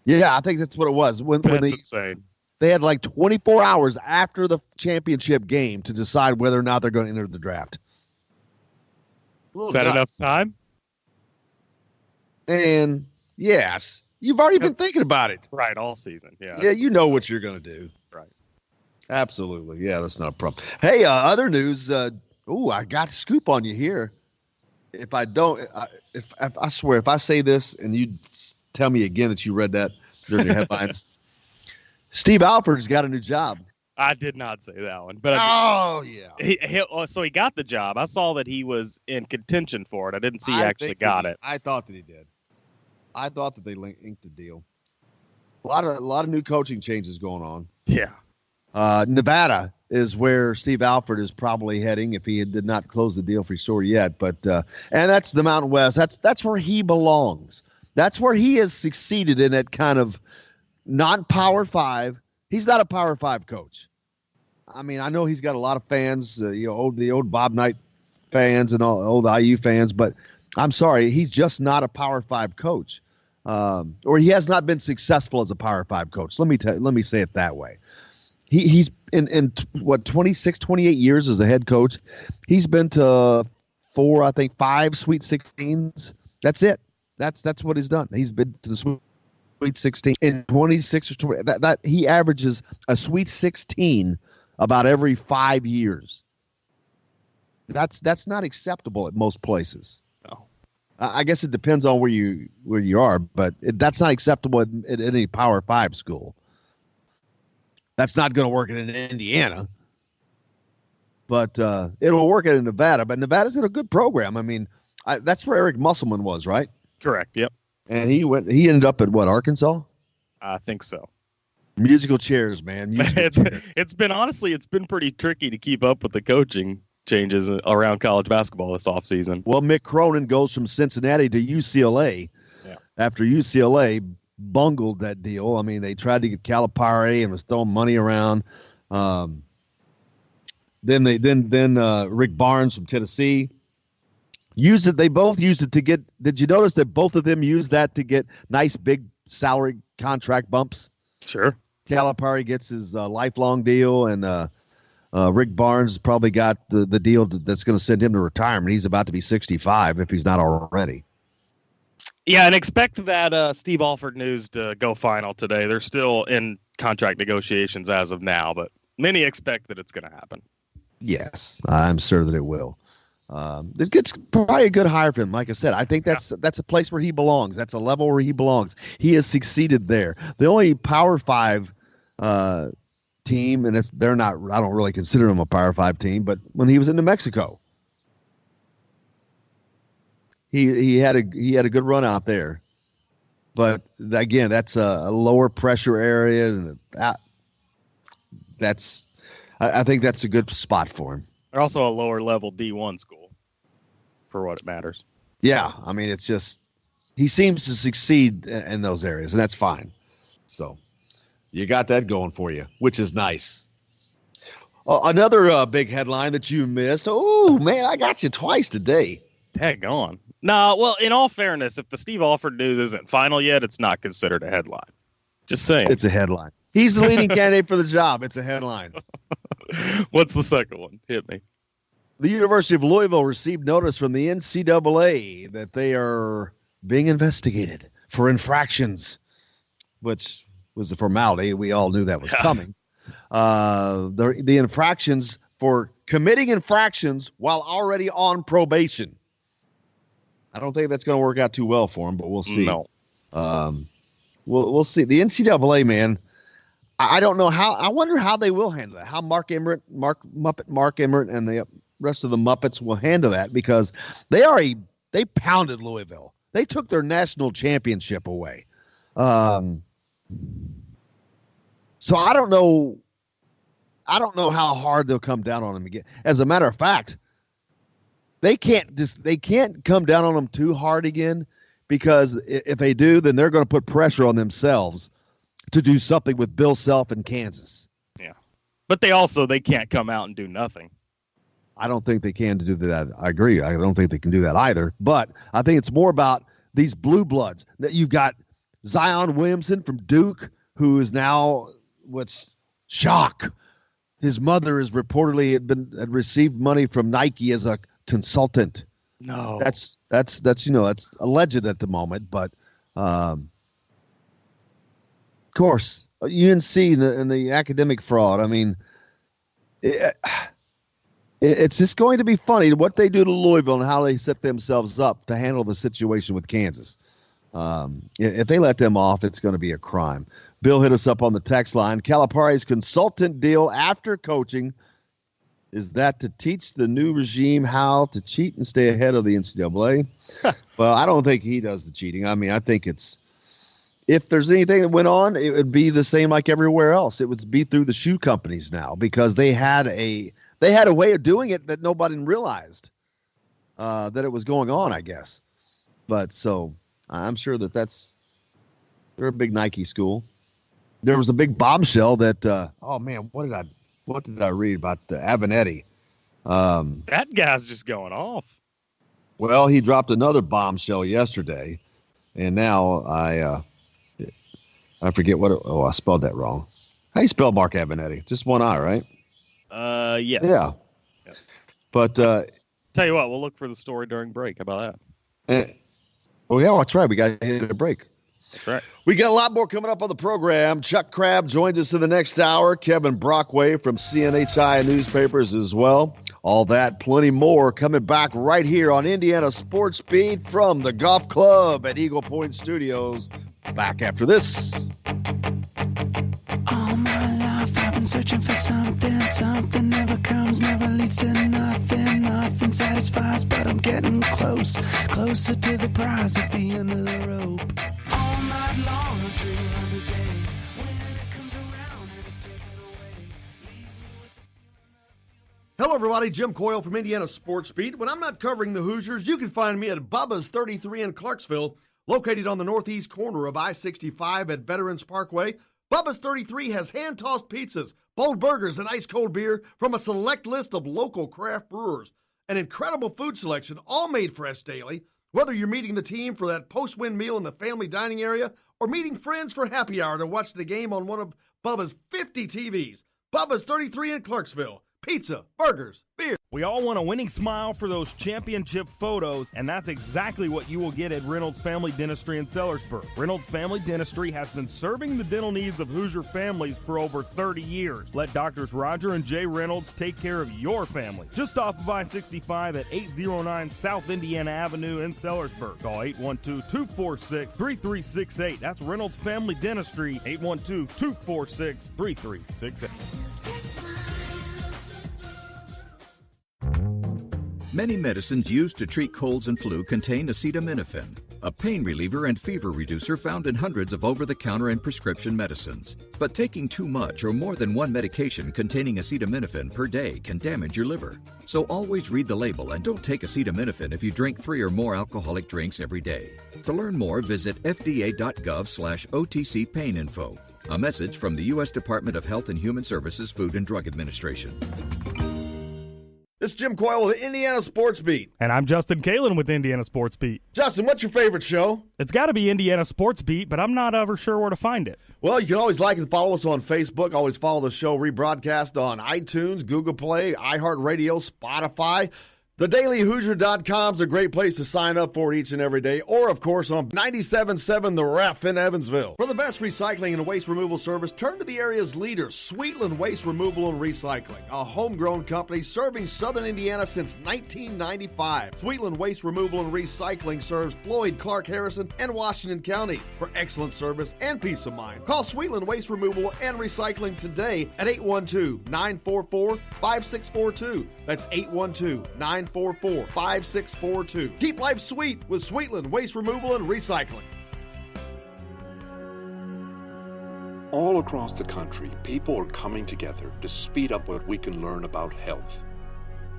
Yeah, I think that's what it was. That's insane. They had like 24 hours after the championship game to decide whether or not they're going to enter the draft. Is that enough time? And yes, you've already been thinking about it. Right, all season. Yeah. Yeah, you know what you're going to do. Right. Absolutely. Yeah, that's not a problem. Hey, other news. I got a scoop on you here. If I don't, if I swear, if I say this and you tell me again that you read that during your headlines, Steve Alford's got a new job. I did not say that one, but so he got the job. I saw that he was in contention for it. I didn't see he actually got it. I thought that he did. I thought that they inked the deal. A lot of new coaching changes going on. Yeah. Nevada is where Steve Alford is probably heading if he did not close the deal for sure yet. But and that's the Mountain West. That's where he belongs. That's where he has succeeded in that kind of non-Power 5. He's not a Power 5 coach. I mean, I know he's got a lot of fans, the old Bob Knight fans and all old IU fans, but I'm sorry, he's just not a Power 5 coach, or he has not been successful as a Power 5 coach. Let me say it that way. He's in 26, 28 years as a head coach. He's been to 5 Sweet 16s. That's it. That's what he's done. He's been to the Sweet 16 in 26 or 20. That he averages a Sweet 16 about every 5 years. That's not acceptable at most places. No. I guess it depends on where you are, but that's not acceptable at any Power 5 school. That's not going to work in Indiana, but it'll work in Nevada. But Nevada's in a good program. I mean, that's where Eric Musselman was, right? Correct. Yep. And he ended up at what, Arkansas? I think so. Musical chairs, man. It's been pretty tricky to keep up with the coaching changes around college basketball this offseason. Well, Mick Cronin goes from Cincinnati to UCLA. Yeah. After UCLA bungled that deal. I mean, they tried to get Calipari and was throwing money around. Then Rick Barnes from Tennessee used it. They both used it to get. Did you notice that both of them used that to get nice big salary contract bumps? Sure. Calipari gets his lifelong deal, and Rick Barnes probably got the deal that's going to send him to retirement. He's about to be 65 if he's not already. Yeah, and expect that Steve Alford news to go final today. They're still in contract negotiations as of now, but many expect that it's going to happen. Yes, I'm sure that it will. It's probably a good hire for him. Like I said, I think that's a place where he belongs. That's a level where he belongs. He has succeeded there. The only Power 5 team, and they're not. I don't really consider them a Power 5 team, but when he was in New Mexico, he had a good run out there. But again, that's a lower pressure area, and I think that's a good spot for him. They're also a lower level D1 school, for what it matters. Yeah, I mean, it's just he seems to succeed in those areas, and that's fine. So you got that going for you, which is nice. Another big headline that you missed. Oh, man, I got you twice today. Tag on. No, well, in all fairness, if the Steve Alford news isn't final yet, it's not considered a headline. Just saying. It's a headline. He's the leading candidate for the job. It's a headline. What's the second one? Hit me. The University of Louisville received notice from the NCAA that they are being investigated for infractions, which was a formality. We all knew that was coming. The infractions for committing infractions while already on probation. I don't think that's going to work out too well for him, but we'll see. No. We'll see. The NCAA, man, I don't know how. I wonder how they will handle that. How Mark Emmert and the rest of the Muppets will handle that, because they pounded Louisville. They took their national championship away. So I don't know. I don't know how hard they'll come down on them again. As a matter of fact, they can't come down on them too hard again, because if they do, then they're going to put pressure on themselves to do something with Bill Self in Kansas. Yeah. But they can't come out and do nothing. I don't think they can do that. I agree. I don't think they can do that either. But I think it's more about these blue bloods. That you've got Zion Williamson from Duke, who is now shock. His mother is reportedly had received money from Nike as a consultant. No, that's alleged at the moment, but of course UNC and the academic fraud. I mean, it's just going to be funny what they do to Louisville and how they set themselves up to handle the situation with Kansas. If they let them off, it's going to be a crime. Bill hit us up on the text line. Calipari's consultant deal after coaching, is that to teach the new regime how to cheat and stay ahead of the NCAA? Well, I don't think he does the cheating. I mean, I think if there's anything that went on, it would be the same like everywhere else. It would be through the shoe companies now, because they had a way of doing it that nobody realized that it was going on, I guess. But so I'm sure they're a big Nike school. There was a big bombshell that what did I read about the Avenatti? That guy's just going off. Well, he dropped another bombshell yesterday, and now I forget I spelled that wrong. How you spell Mark Avenatti? Just one I, right? Yes. Yeah. Yes. But tell you what, we'll look for the story during break. How about that? Yeah, that's right. We got to hit a break. That's right. We got a lot more coming up on the program. Chuck Crabb joins us in the next hour. Kevin Brockway from CNHI Newspapers as well. All that, plenty more coming back right here on Indiana Sports Beat from the Golf Club at Eagle Point Studios. Back after this. All my life I've been searching for something. Something never comes, never leads to nothing. Nothing satisfies, but I'm getting closer to the prize at the end of the rope. All night long I dream of the day when it comes around and it's taken away. Hello, everybody. Jim Coyle from Indiana Sports Beat. When I'm not covering the Hoosiers, you can find me at Bubba's 33 in Clarksville, located on the northeast corner of I-65 at Veterans Parkway. Bubba's 33 has hand-tossed pizzas, bold burgers, and ice-cold beer from a select list of local craft brewers. An incredible food selection, all made fresh daily. Whether you're meeting the team for that post-win meal in the family dining area or meeting friends for happy hour to watch the game on one of Bubba's 50 TVs. Bubba's 33 in Clarksville. Pizza, burgers, beer. We all want a winning smile for those championship photos, and that's exactly what you will get at Reynolds Family Dentistry in Sellersburg. Reynolds Family Dentistry has been serving the dental needs of Hoosier families for over 30 years. Let Doctors Roger and Jay Reynolds take care of your family. Just off of I-65 at 809 South Indiana Avenue in Sellersburg. Call 812-246-3368. That's Reynolds Family Dentistry, 812-246-3368. Many medicines used to treat colds and flu contain acetaminophen, a pain reliever and fever reducer found in hundreds of over-the-counter and prescription medicines. But taking too much or more than one medication containing acetaminophen per day can damage your liver. So always read the label and don't take acetaminophen if you drink 3 or more alcoholic drinks every day. To learn more, visit fda.gov/OTC pain info. A message from the U.S. Department of Health and Human Services Food and Drug Administration. This is Jim Coyle with Indiana Sports Beat. And I'm Justin Kalen with Indiana Sports Beat. Justin, what's your favorite show? It's got to be Indiana Sports Beat, but I'm not ever sure where to find it. Well, you can always like and follow us on Facebook. Always follow the show rebroadcast on iTunes, Google Play, iHeartRadio, Spotify. TheDailyHoosier.com is a great place to sign up for it each and every day, or, of course, on 97.7 The Ref in Evansville. For the best recycling and waste removal service, turn to the area's leader, Sweetland Waste Removal and Recycling, a homegrown company serving southern Indiana since 1995. Sweetland Waste Removal and Recycling serves Floyd, Clark, Harrison, and Washington counties. For excellent service and peace of mind, call Sweetland Waste Removal and Recycling today at 812-944-5642. That's 812-944-5642. Keep life sweet with Sweetland Waste Removal and Recycling. All across the country, people are coming together to speed up what we can learn about health.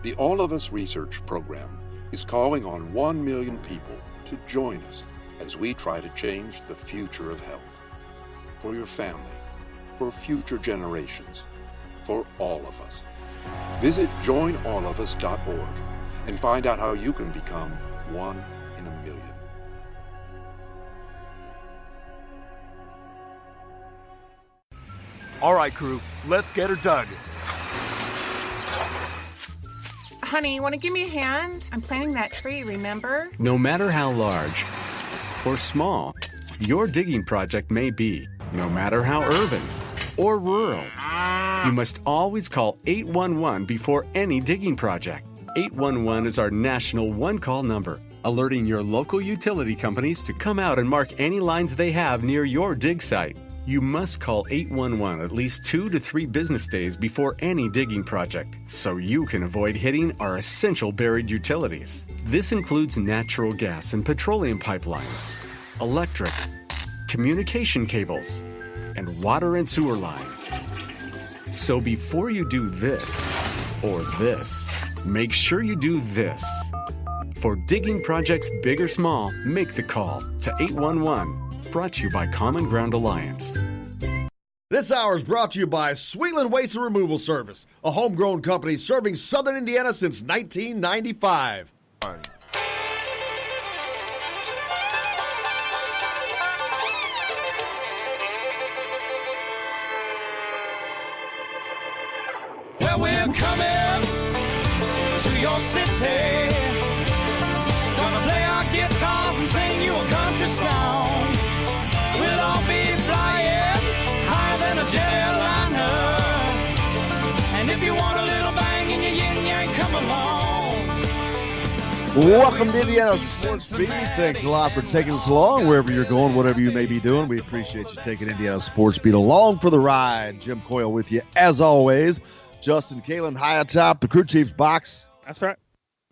The All of Us Research Program is calling on 1 million people to join us as we try to change the future of health. For your family, for future generations, for all of us. Visit joinallofus.org and find out how you can become one in a million. All right, crew, let's get her dug. Honey, want to give me a hand? I'm planting that tree, remember? No matter how large or small your digging project may be, no matter how urban or rural, you must always call 811 before any digging project. 811 is our national one-call number, alerting your local utility companies to come out and mark any lines they have near your dig site. You must call 811 at least 2 to 3 business days before any digging project, so you can avoid hitting our essential buried utilities. This includes natural gas and petroleum pipelines, electric, communication cables, and water and sewer lines. So before you do this or this, make sure you do this. For digging projects big or small, make the call to 811. Brought to you by Common Ground Alliance. This hour is brought to you by Sweetland Waste and Removal Service, a homegrown company serving southern Indiana since 1995. Well, we're coming to your city. Gonna play our guitars and sing you a country song. We'll all be flying higher than a jetliner. And if you want a little bang in your yin yang, come along. Welcome to Indiana Sports Beat. Thanks a lot for taking us along wherever you're going, whatever you may be doing. We appreciate you taking Indiana Sports Beat along for the ride. Jim Coyle with you as always. Justin Kalen high atop the crew chief's box. That's right.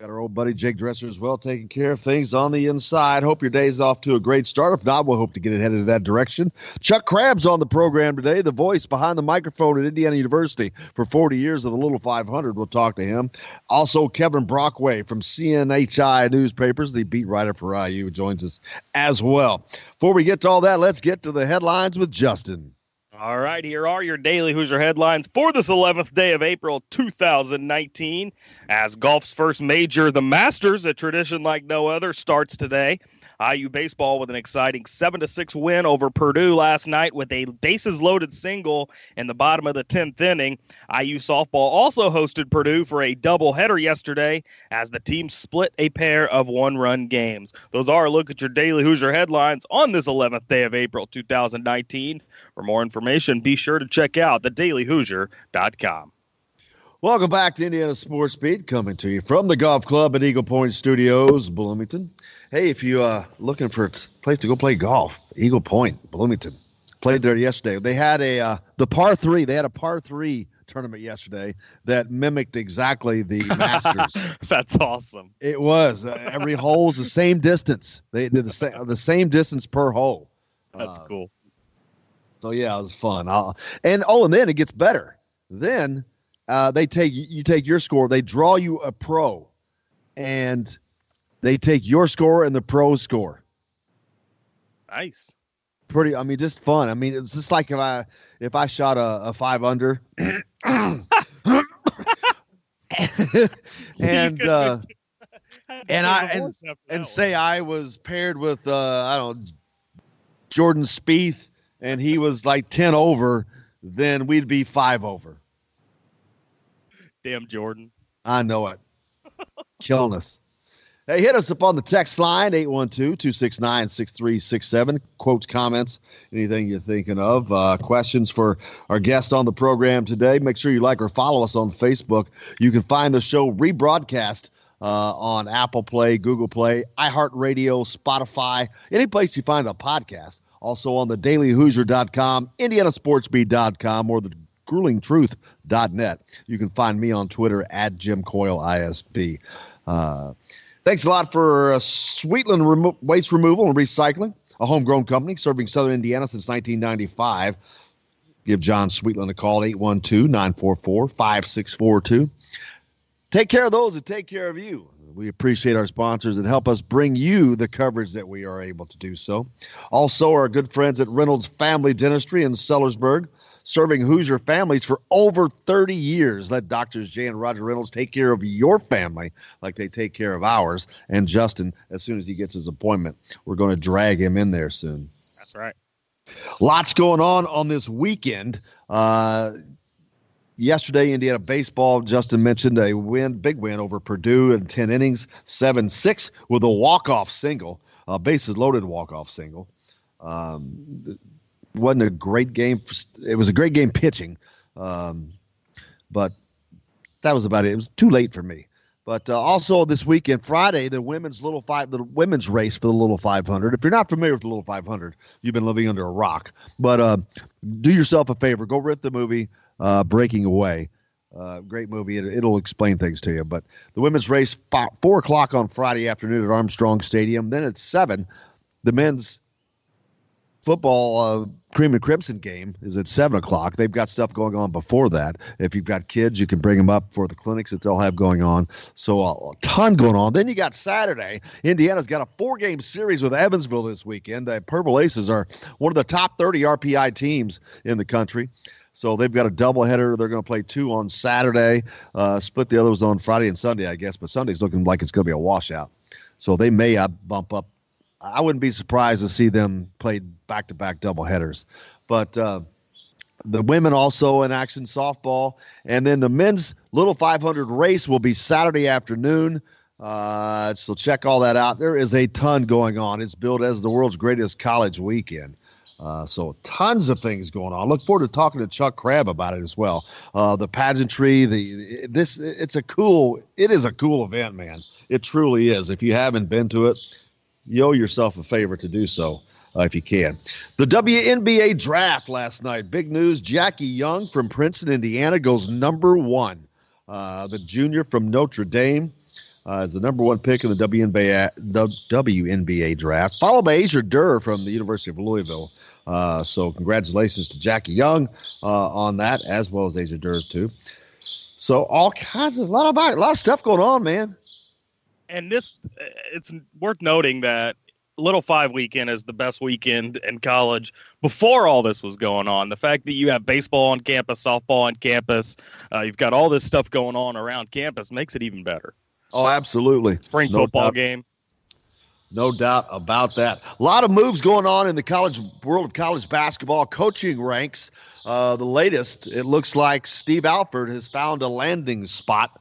Got our old buddy Jake Dresser as well, taking care of things on the inside. Hope your day's off to a great start. If not, we'll hope to get it headed in that direction. Chuck Crabb's on the program today, the voice behind the microphone at Indiana University for 40 years of the Little 500. We'll talk to him. Also, Kevin Brockway from CNHI Newspapers, the beat writer for IU, joins us as well. Before we get to all that, let's get to the headlines with Justin. All right, here are your Daily Hoosier headlines for this 11th day of April 2019. As golf's first major, the Masters, a tradition like no other, starts today. IU baseball with an exciting 7-6 win over Purdue last night with a bases-loaded single in the bottom of the 10th inning. IU softball also hosted Purdue for a doubleheader yesterday as the team split a pair of one-run games. Those are a look at your Daily Hoosier headlines on this 11th day of April 2019. For more information, be sure to check out thedailyhoosier.com. Welcome back to Indiana Sports Beat, coming to you from the golf club at Eagle Point Studios, Bloomington. Hey, if you're looking for a place to go play golf, Eagle Point, Bloomington. Played there yesterday. They had the par 3. They had a par 3 tournament yesterday that mimicked exactly the Masters. That's awesome. It was. Every hole's the same distance. They did the same distance per hole. That's cool. So, yeah, it was fun. And then it gets better. Then you take your score. They draw you a pro, and they take your score and the pro score. Nice. Just fun. It's just like if I shot a 5 under, and say I was paired with I don't know, Jordan Spieth, and he was like 10 over, then we'd be 5 over. Damn Jordan. I know it. Killing us. Hey, hit us up on the text line, 812-269-6367. Quotes, comments, anything you're thinking of. Questions for our guest on the program today. Make sure you like or follow us on Facebook. You can find the show rebroadcast on Apple Play, Google Play, iHeartRadio, Spotify, any place you find a podcast. Also on the dailyhoosier.com, indianasportsbeat.com, or the gruelingtruth.net. You can find me on Twitter at Jim Coyle ISB. Thanks a lot for Sweetland Waste Removal and Recycling, a homegrown company serving Southern Indiana since 1995. Give John Sweetland a call, 812-944-5642. Take care of those that take care of you. We appreciate our sponsors and help us bring you the coverage that we are able to do so. Also, our good friends at Reynolds Family Dentistry in Sellersburg, serving Hoosier families for over 30 years. Let Doctors Jay and Roger Reynolds take care of your family like they take care of ours. And Justin, as soon as he gets his appointment, we're going to drag him in there soon. That's right. Lots going on this weekend. Yesterday, Indiana baseball, Justin mentioned a big win over Purdue in 10 innings, 7-6 with a walk-off single, a bases-loaded walk-off single. Wasn't a great game. It was a great game pitching, but that was about it. It was too late for me. But also this weekend, Friday, the women's race for the Little 500. If you're not familiar with the Little 500, you've been living under a rock. But do yourself a favor. Go rent the movie Breaking Away. Great movie. It'll explain things to you. But the women's race, 4 o'clock on Friday afternoon at Armstrong Stadium. Then at 7, the men's football cream and crimson game is at 7 o'clock. They've got stuff going on before that. If you've got kids, you can bring them up for the clinics that they'll have going on. So a ton going on. Then you got Saturday. Indiana's got a 4-game series with Evansville this weekend. The Purple Aces are one of the top 30 RPI teams in the country. So they've got a doubleheader. They're going to play 2 on Saturday, split the others on Friday and Sunday, I guess. But Sunday's looking like it's going to be a washout. So they may bump up. I wouldn't be surprised to see them play back-to-back doubleheaders. But the women also in action softball. And then the men's Little 500 race will be Saturday afternoon. So check all that out. There is a ton going on. It's billed as the world's greatest college weekend. So tons of things going on. Look forward to talking to Chuck Crabb about it as well. The pageantry, it is a cool event, man. It truly is. If you haven't been to it, you owe yourself a favor to do so if you can. The WNBA draft last night. Big news. Jackie Young from Princeton, Indiana goes number 1. The junior from Notre Dame is the number 1 pick in the WNBA draft, followed by Asia Durr from the University of Louisville. So congratulations to Jackie Young on that, as well as Asia Durr too. So all kinds of a lot of stuff going on, man. And it's worth noting that Little 5 weekend is the best weekend in college before all this was going on. The fact that you have baseball on campus, softball on campus, you've got all this stuff going on around campus makes it even better. Oh, absolutely. Spring football game. No doubt about that. A lot of moves going on in the world of college basketball coaching ranks. The latest, it looks like Steve Alford has found a landing spot.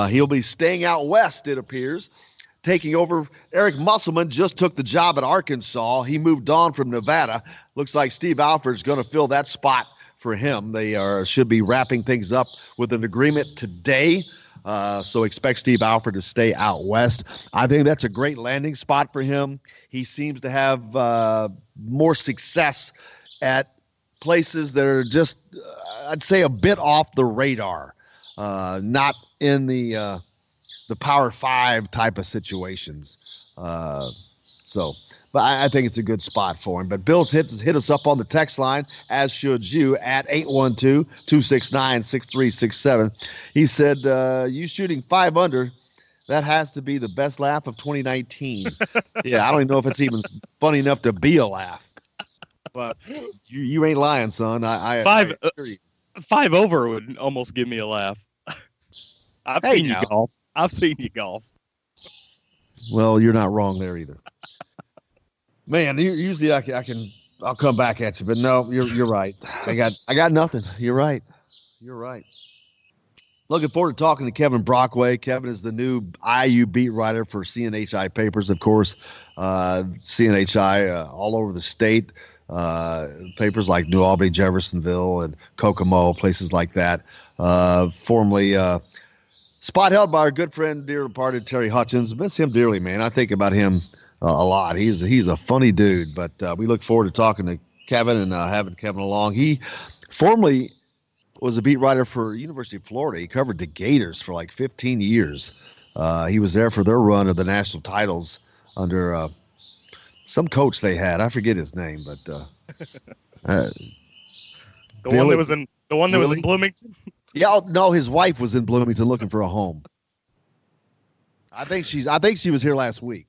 He'll be staying out west, it appears. Taking over, Eric Musselman just took the job at Arkansas. He moved on from Nevada. Looks like Steve Alford's going to fill that spot for him. They should be wrapping things up with an agreement today. So expect Steve Alford to stay out west. I think that's a great landing spot for him. He seems to have more success at places that are just, I'd say, a bit off the radar, not in the Power 5 type of situations. But I think it's a good spot for him. But Bill hit us up on the text line, as should you, at 812-269-6367. He said, you shooting 5 under, that has to be the best laugh of 2019. Yeah, I don't even know if it's even funny enough to be a laugh. But you ain't lying, son. I 5 over would almost give me a laugh. I've Hey, seen you now. golf. I've seen you golf. Well, you're not wrong there either. Man, usually I'll come back at you, but no, you're right. I got nothing. You're right. You're right. Looking forward to talking to Kevin Brockway. Kevin is the new IU beat writer for CNHI Papers, of course. CNHI all over the state. Papers like New Albany, Jeffersonville, and Kokomo, places like that. Formerly spot held by our good friend, dear departed Terry Hutchins. Miss him dearly, man. I think about him a lot. He's a funny dude, but we look forward to talking to Kevin and having Kevin along. He formerly was a beat writer for University of Florida. He covered the Gators for like 15 years. He was there for their run of the national titles under some coach they had. I forget his name, but the one that was in Bloomington. Yeah, no, his wife was in Bloomington looking for a home. I think she was here last week.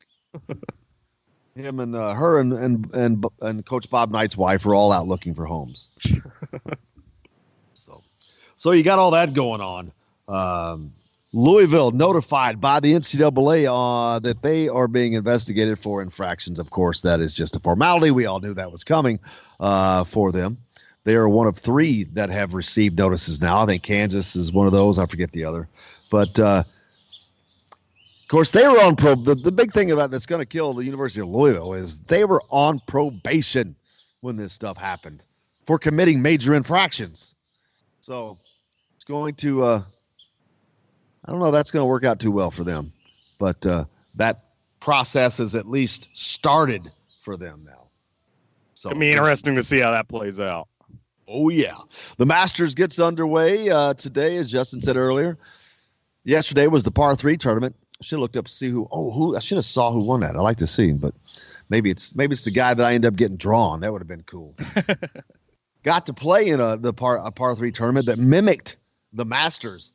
Him and her and Coach Bob Knight's wife were all out looking for homes. So you got all that going on. Louisville notified by the NCAA that they are being investigated for infractions. Of course, that is just a formality. We all knew that was coming for them. They are one of 3 that have received notices now. I think Kansas is one of those. I forget the other. But, of course, they were on the big thing about that's going to kill the University of Louisville is they were on probation when this stuff happened for committing major infractions. So it's going to I don't know, that's going to work out too well for them. But that process has at least started for them now. So It'll be interesting to see how that plays out. Oh, yeah. The Masters gets underway today, as Justin said earlier. Yesterday was the par 3 tournament. I should have looked up to see who I should have saw who won that. I like to see him, but maybe it's the guy that I end up getting drawn. That would have been cool. Got to play in a par 3 tournament that mimicked the Masters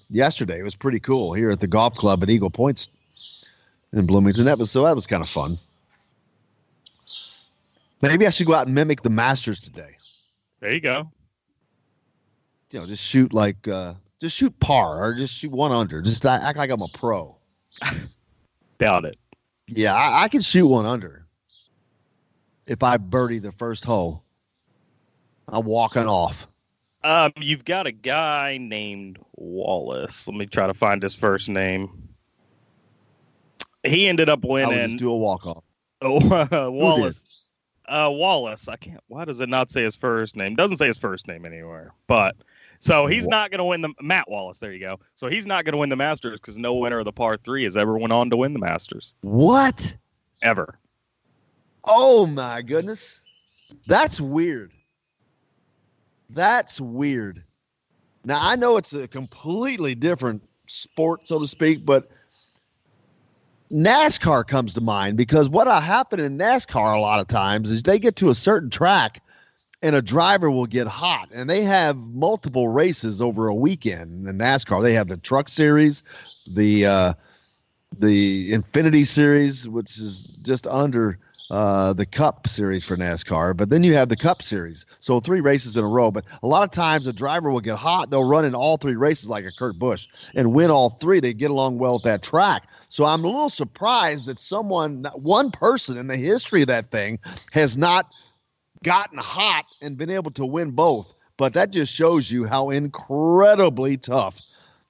yesterday. It was pretty cool here at the golf club at Eagle Points in Bloomington. That was kind of fun. Maybe I should go out and mimic the Masters today. There you go. You know, just shoot par or just shoot 1 under. Just act like I'm a pro. Doubt it. Yeah, I can shoot 1 under. If I birdie the first hole, I'm walking off. You've got a guy named Wallace. Let me try to find his first name. He ended up winning. I would just do a walk-off. Oh, Wallace. Wallace. I can't. Why does it not say his first name? Doesn't say his first name anywhere. But so he's not going to win the Matt Wallace. There you go. So he's not going to win the Masters because no winner of the par 3 has ever went on to win the Masters. What? Ever. Oh my goodness. That's weird. That's weird. Now I know it's a completely different sport, so to speak, but NASCAR comes to mind because what happened in NASCAR a lot of times is they get to a certain track and a driver will get hot, and they have multiple races over a weekend in NASCAR. They have the Truck Series, the Infinity Series, which is just under the Cup Series for NASCAR, but then you have the Cup Series. So 3 races in a row, but a lot of times a driver will get hot. They'll run in all 3 races like a Kurt Busch and win all 3. They get along well with that track. So I'm a little surprised that one person in the history of that thing has not gotten hot and been able to win both. But that just shows you how incredibly tough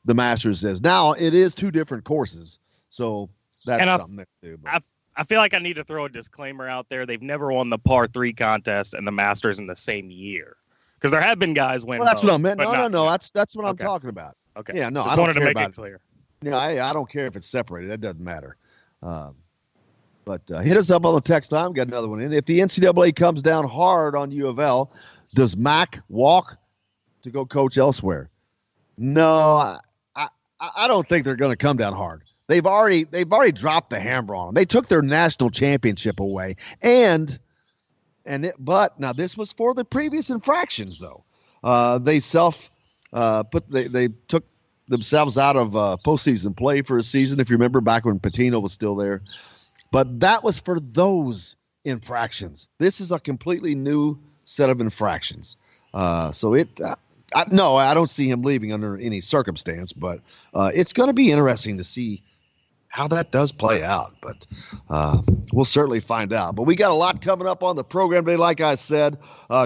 the Masters is. Now, it is 2 different courses, so that's something there too. But I feel like I need to throw a disclaimer out there. They've never won the par 3 contest and the Masters in the same year. Because there have been guys win. Well, that's both, what I meant. No. That's what I'm Okay. talking about. Okay. Yeah, no, Just I don't wanted to care make about it clear. Yeah, I don't care if it's separated. That doesn't matter. But hit us up on the text line. Got another one in. If the NCAA comes down hard on U of L, does Mac walk to go coach elsewhere? No, I don't think they're going to come down hard. They've already dropped the hammer on them. They took their national championship away, but now this was for the previous infractions though. They took themselves out of postseason play for a season, if you remember back when Patino was still there. But that was for those infractions. This is a completely new set of infractions. So No, I don't see him leaving under any circumstance, but it's going to be interesting to see how that does play out. But we'll certainly find out. But we got a lot coming up on the program today. Like I said,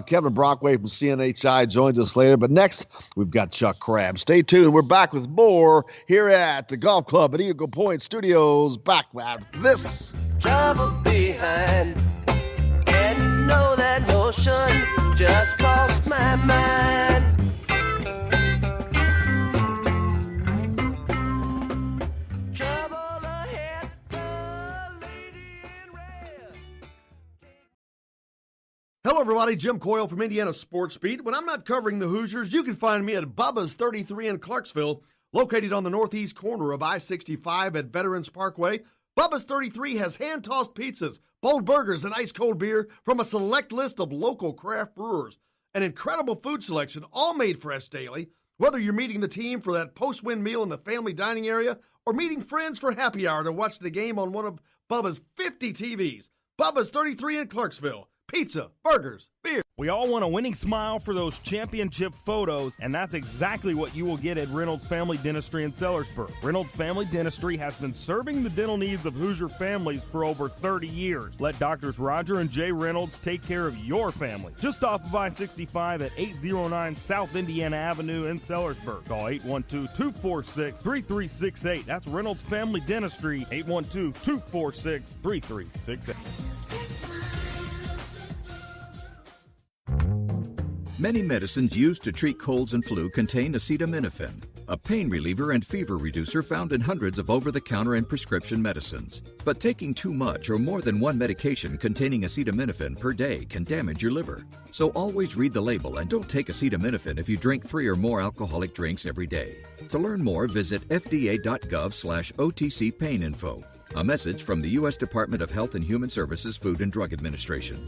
Kevin Brockway from CNHI joins us later. But next, we've got Chuck Crabb. Stay tuned. We're back with more here at the Golf Club at Eagle Point Studios. Back after this. Trouble behind, and you know that notion just crossed my mind. Hello, everybody. Jim Coyle from Indiana Sports Beat. When I'm not covering the Hoosiers, you can find me at Bubba's 33 in Clarksville, located on the northeast corner of I-65 at Veterans Parkway. Bubba's 33 has hand-tossed pizzas, bold burgers, and ice-cold beer from a select list of local craft brewers. An incredible food selection, all made fresh daily. Whether you're meeting the team for that post-win meal in the family dining area or meeting friends for happy hour to watch the game on one of Bubba's 50 TVs. Bubba's 33 in Clarksville. Pizza, burgers, beer. We all want a winning smile for those championship photos, and that's exactly what you will get at Reynolds Family Dentistry in Sellersburg. Reynolds Family Dentistry has been serving the dental needs of Hoosier families for over 30 years. Let Doctors Roger and Jay Reynolds take care of your family. Just off of I-65 at 809 South Indiana Avenue in Sellersburg. Call 812-246-3368. That's Reynolds Family Dentistry, 812-246-3368. Many medicines used to treat colds and flu contain acetaminophen, a pain reliever and fever reducer found in hundreds of over-the-counter and prescription medicines. But taking too much or more than one medication containing acetaminophen per day can damage your liver. So always read the label and don't take acetaminophen if you drink 3 or more alcoholic drinks every day. To learn more, visit fda.gov/OTC pain info. A message from the U.S. Department of Health and Human Services Food and Drug Administration.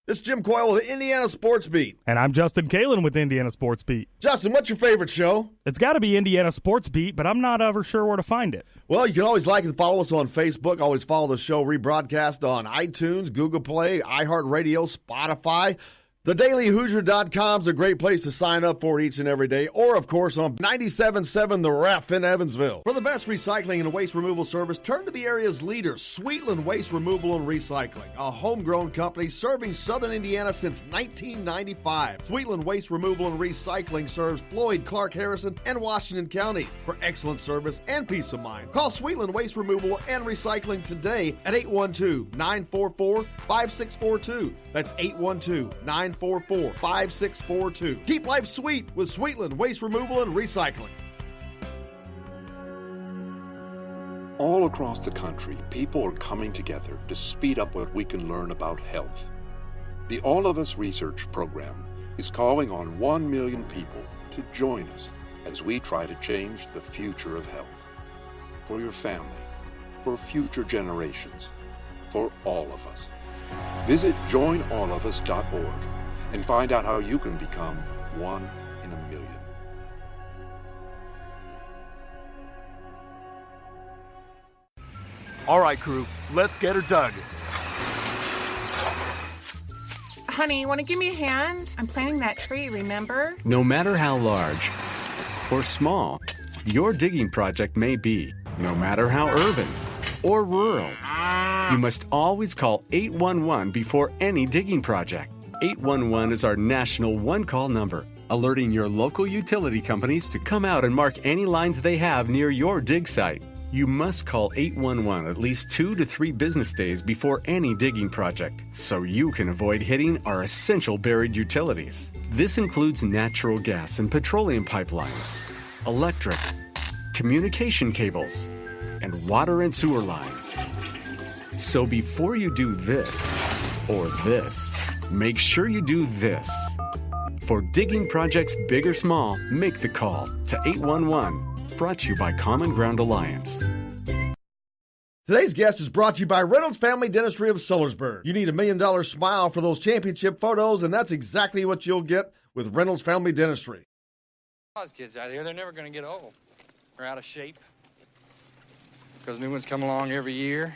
This is Jim Coyle with Indiana Sports Beat. And I'm Justin Kalen with Indiana Sports Beat. Justin, what's your favorite show? It's got to be Indiana Sports Beat, but I'm not ever sure where to find it. Well, you can always like and follow us on Facebook. Always follow the show rebroadcast on iTunes, Google Play, iHeartRadio, Spotify. TheDailyHoosier.com is a great place to sign up for each and every day, or, of course, on 97.7 The Ref in Evansville. For the best recycling and waste removal service, turn to the area's leader, Sweetland Waste Removal and Recycling, a homegrown company serving southern Indiana since 1995. Sweetland Waste Removal and Recycling serves Floyd, Clark, Harrison, and Washington counties. For excellent service and peace of mind, call Sweetland Waste Removal and Recycling today at 812-944-5642. That's 812-944-5642. Keep life sweet with Sweetland Waste Removal and Recycling. All across the country, people are coming together to speed up what we can learn about health. The All of Us Research Program is calling on 1 million people to join us as we try to change the future of health. For your family, for future generations, for all of us. Visit joinallofus.org and find out how you can become 1 in a million. All right, crew, let's get her dug. Honey, want to give me a hand? I'm planting that tree, remember? No matter how large or small your digging project may be, no matter how urban or rural, you must always call 811 before any digging project. 811 is our national one-call number, alerting your local utility companies to come out and mark any lines they have near your dig site. You must call 811 at least 2 to 3 business days before any digging project, so you can avoid hitting our essential buried utilities. This includes natural gas and petroleum pipelines, electric, communication cables, and water and sewer lines. So before you do this or this, make sure you do this. For digging projects big or small, make the call to 811. Brought to you by Common Ground Alliance. Today's guest is brought to you by Reynolds Family Dentistry of Sellersburg. You need $1 million smile for those championship photos, and that's exactly what you'll get with Reynolds Family Dentistry. Those kids out here, they're never going to get old. They're out of shape because new ones come along every year.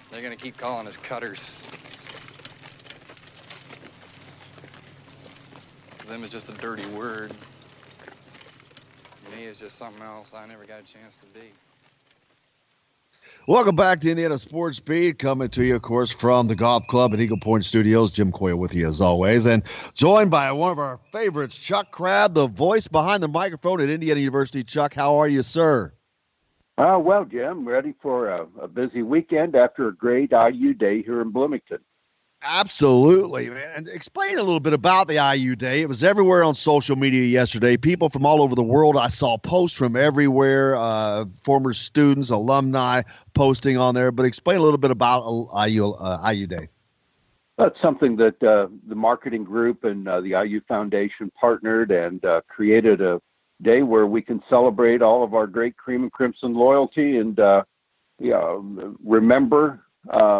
They're going to keep calling us cutters. To them, it's just a dirty word. To me, it's just something else I never got a chance to be. Welcome back to Indiana Sports Beat, coming to you, of course, from the Golf Club at Eagle Point Studios. Jim Coyle with you as always, and joined by one of our favorites, Chuck Crabb, the voice behind the microphone at Indiana University. Chuck, how are you, sir? Well, Jim, ready for a busy weekend after a great IU day here in Bloomington. Absolutely, man. And explain a little bit about the IU Day. It was everywhere on social media yesterday. People from all over the world. I saw posts from everywhere, former students, alumni posting on there. But explain a little bit about IU Day. That's something that the marketing group and the IU Foundation partnered and created a day where we can celebrate all of our great Cream and Crimson loyalty and remember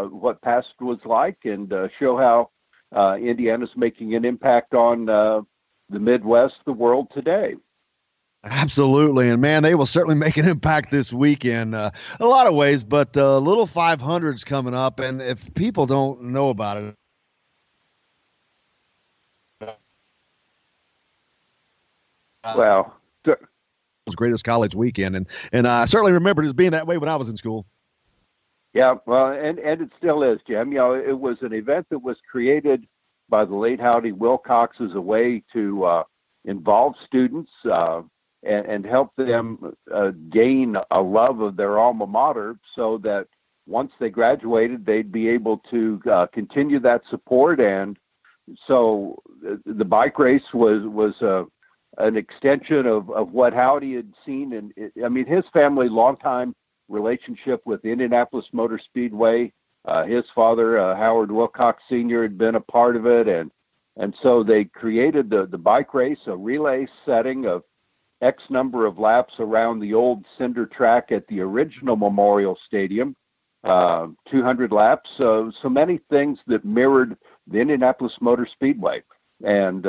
what past was like and show how Indiana's making an impact on the Midwest, the world today. Absolutely. And man, they will certainly make an impact this weekend a lot of ways, but Little 500's coming up. And if people don't know about it, well, it was greatest college weekend. And I certainly remember it as being that way when I was in school. Yeah, well, and it still is, Jim. You know, it was an event that was created by the late Howdy Wilcox as a way to involve students and help them gain a love of their alma mater so that once they graduated, they'd be able to continue that support. And so the bike race was an extension of what Howdy had seen. And I mean, his family, longtime relationship with Indianapolis Motor Speedway. His father, Howard Wilcox Sr., had been a part of it. And so they created the bike race, a relay setting of X number of laps around the old cinder track at the original Memorial Stadium, 200 laps. So many things that mirrored the Indianapolis Motor Speedway. And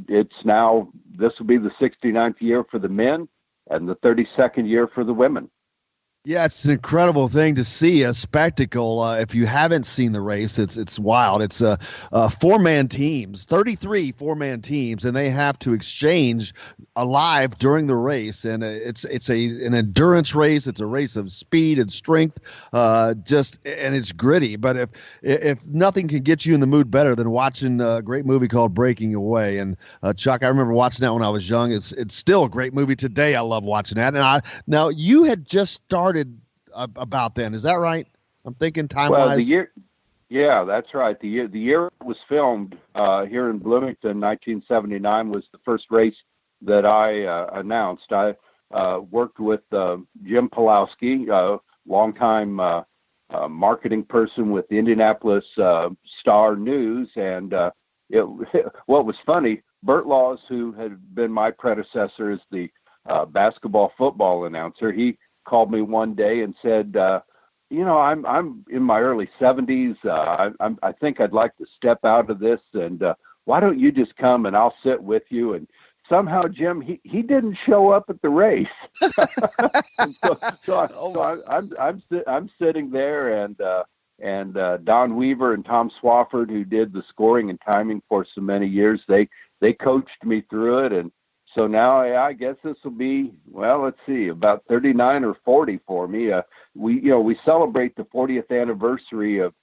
it's now, this will be the 69th year for the men and the 32nd year for the women. Yeah, it's an incredible thing to see, a spectacle. If you haven't seen the race, it's wild. It's four-man teams, 33 four-man teams, and they have to exchange alive during the race. And it's an endurance race. It's a race of speed and strength, and it's gritty. But if nothing can get you in the mood better than watching a great movie called Breaking Away. And Chuck, I remember watching that when I was young. It's still a great movie today. I love watching that. And now you had just started about then, is that right? I'm thinking time-wise. Well, the year, yeah, that's right. The year it was filmed here in Bloomington, 1979, was the first race that I announced. I worked with Jim Pulowski, longtime marketing person with the Indianapolis Star News, and what was funny, Bert Laws, who had been my predecessor as the basketball football announcer, he called me one day and said, I'm in my early 70s. I think I'd like to step out of this, and why don't you just come and I'll sit with you? And somehow, Jim, he didn't show up at the race. I'm sitting there, and Don Weaver and Tom Swafford, who did the scoring and timing for so many years, they coached me through it. And so now I guess this will be, well, let's see, about 39 or 40 for me. We celebrate the 40th anniversary of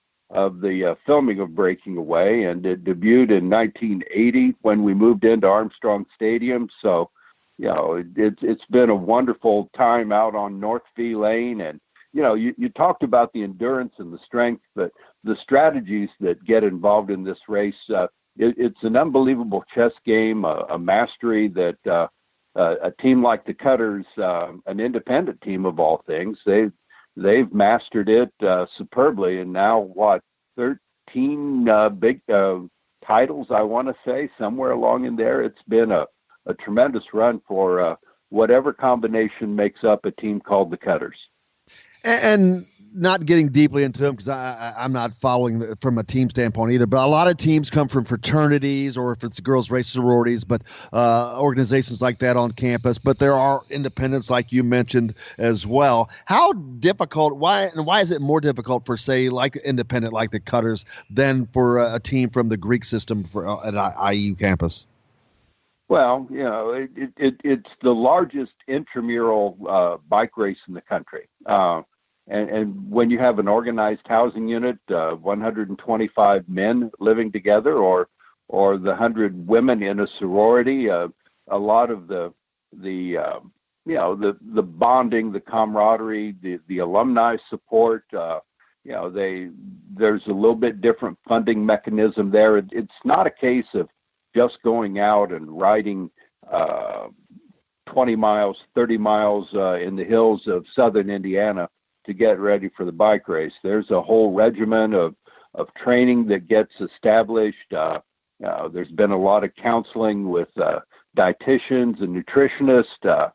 the filming of Breaking Away, and it debuted in 1980 when we moved into Armstrong Stadium. So, it's been a wonderful time out on North Fee Lane. And, you talked about the endurance and the strength, but the strategies that get involved in this race, it's an unbelievable chess game, a mastery that a team like the Cutters, an independent team of all things, they've mastered it superbly. And now, 13 big titles, I want to say, somewhere along in there. It's been a tremendous run for whatever combination makes up a team called the Cutters. And not getting deeply into them, because I'm not following from a team standpoint either, but a lot of teams come from fraternities, or if it's girls' race sororities, but organizations like that on campus. But there are independents, like you mentioned, as well. How difficult, why is it more difficult for, say, like independent, like the Cutters, than for a team from the Greek system at IU campus? Well, it's the largest intramural bike race in the country. And when you have an organized housing unit, 125 men living together, or the 100 women in a sorority, a lot of the bonding, the camaraderie, the alumni support, there's a little bit different funding mechanism there. It's not a case of just going out and riding 20 miles, 30 miles in the hills of southern Indiana to get ready for the bike race. There's a whole regimen of training that gets established. There's been a lot of counseling with dietitians and nutritionists.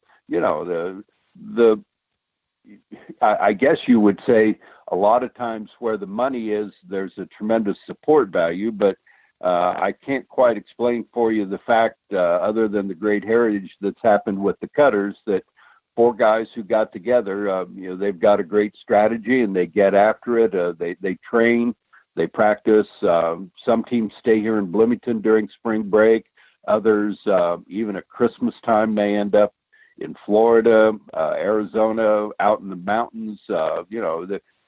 I guess you would say a lot of times where the money is, there's a tremendous support value, but I can't quite explain for you the fact, other than the great heritage that's happened with the Cutters, that 4 guys who got together, they've got a great strategy and they get after it. They train, they practice. Some teams stay here in Bloomington during spring break. Others, even at Christmas time, may end up in Florida, Arizona, out in the mountains.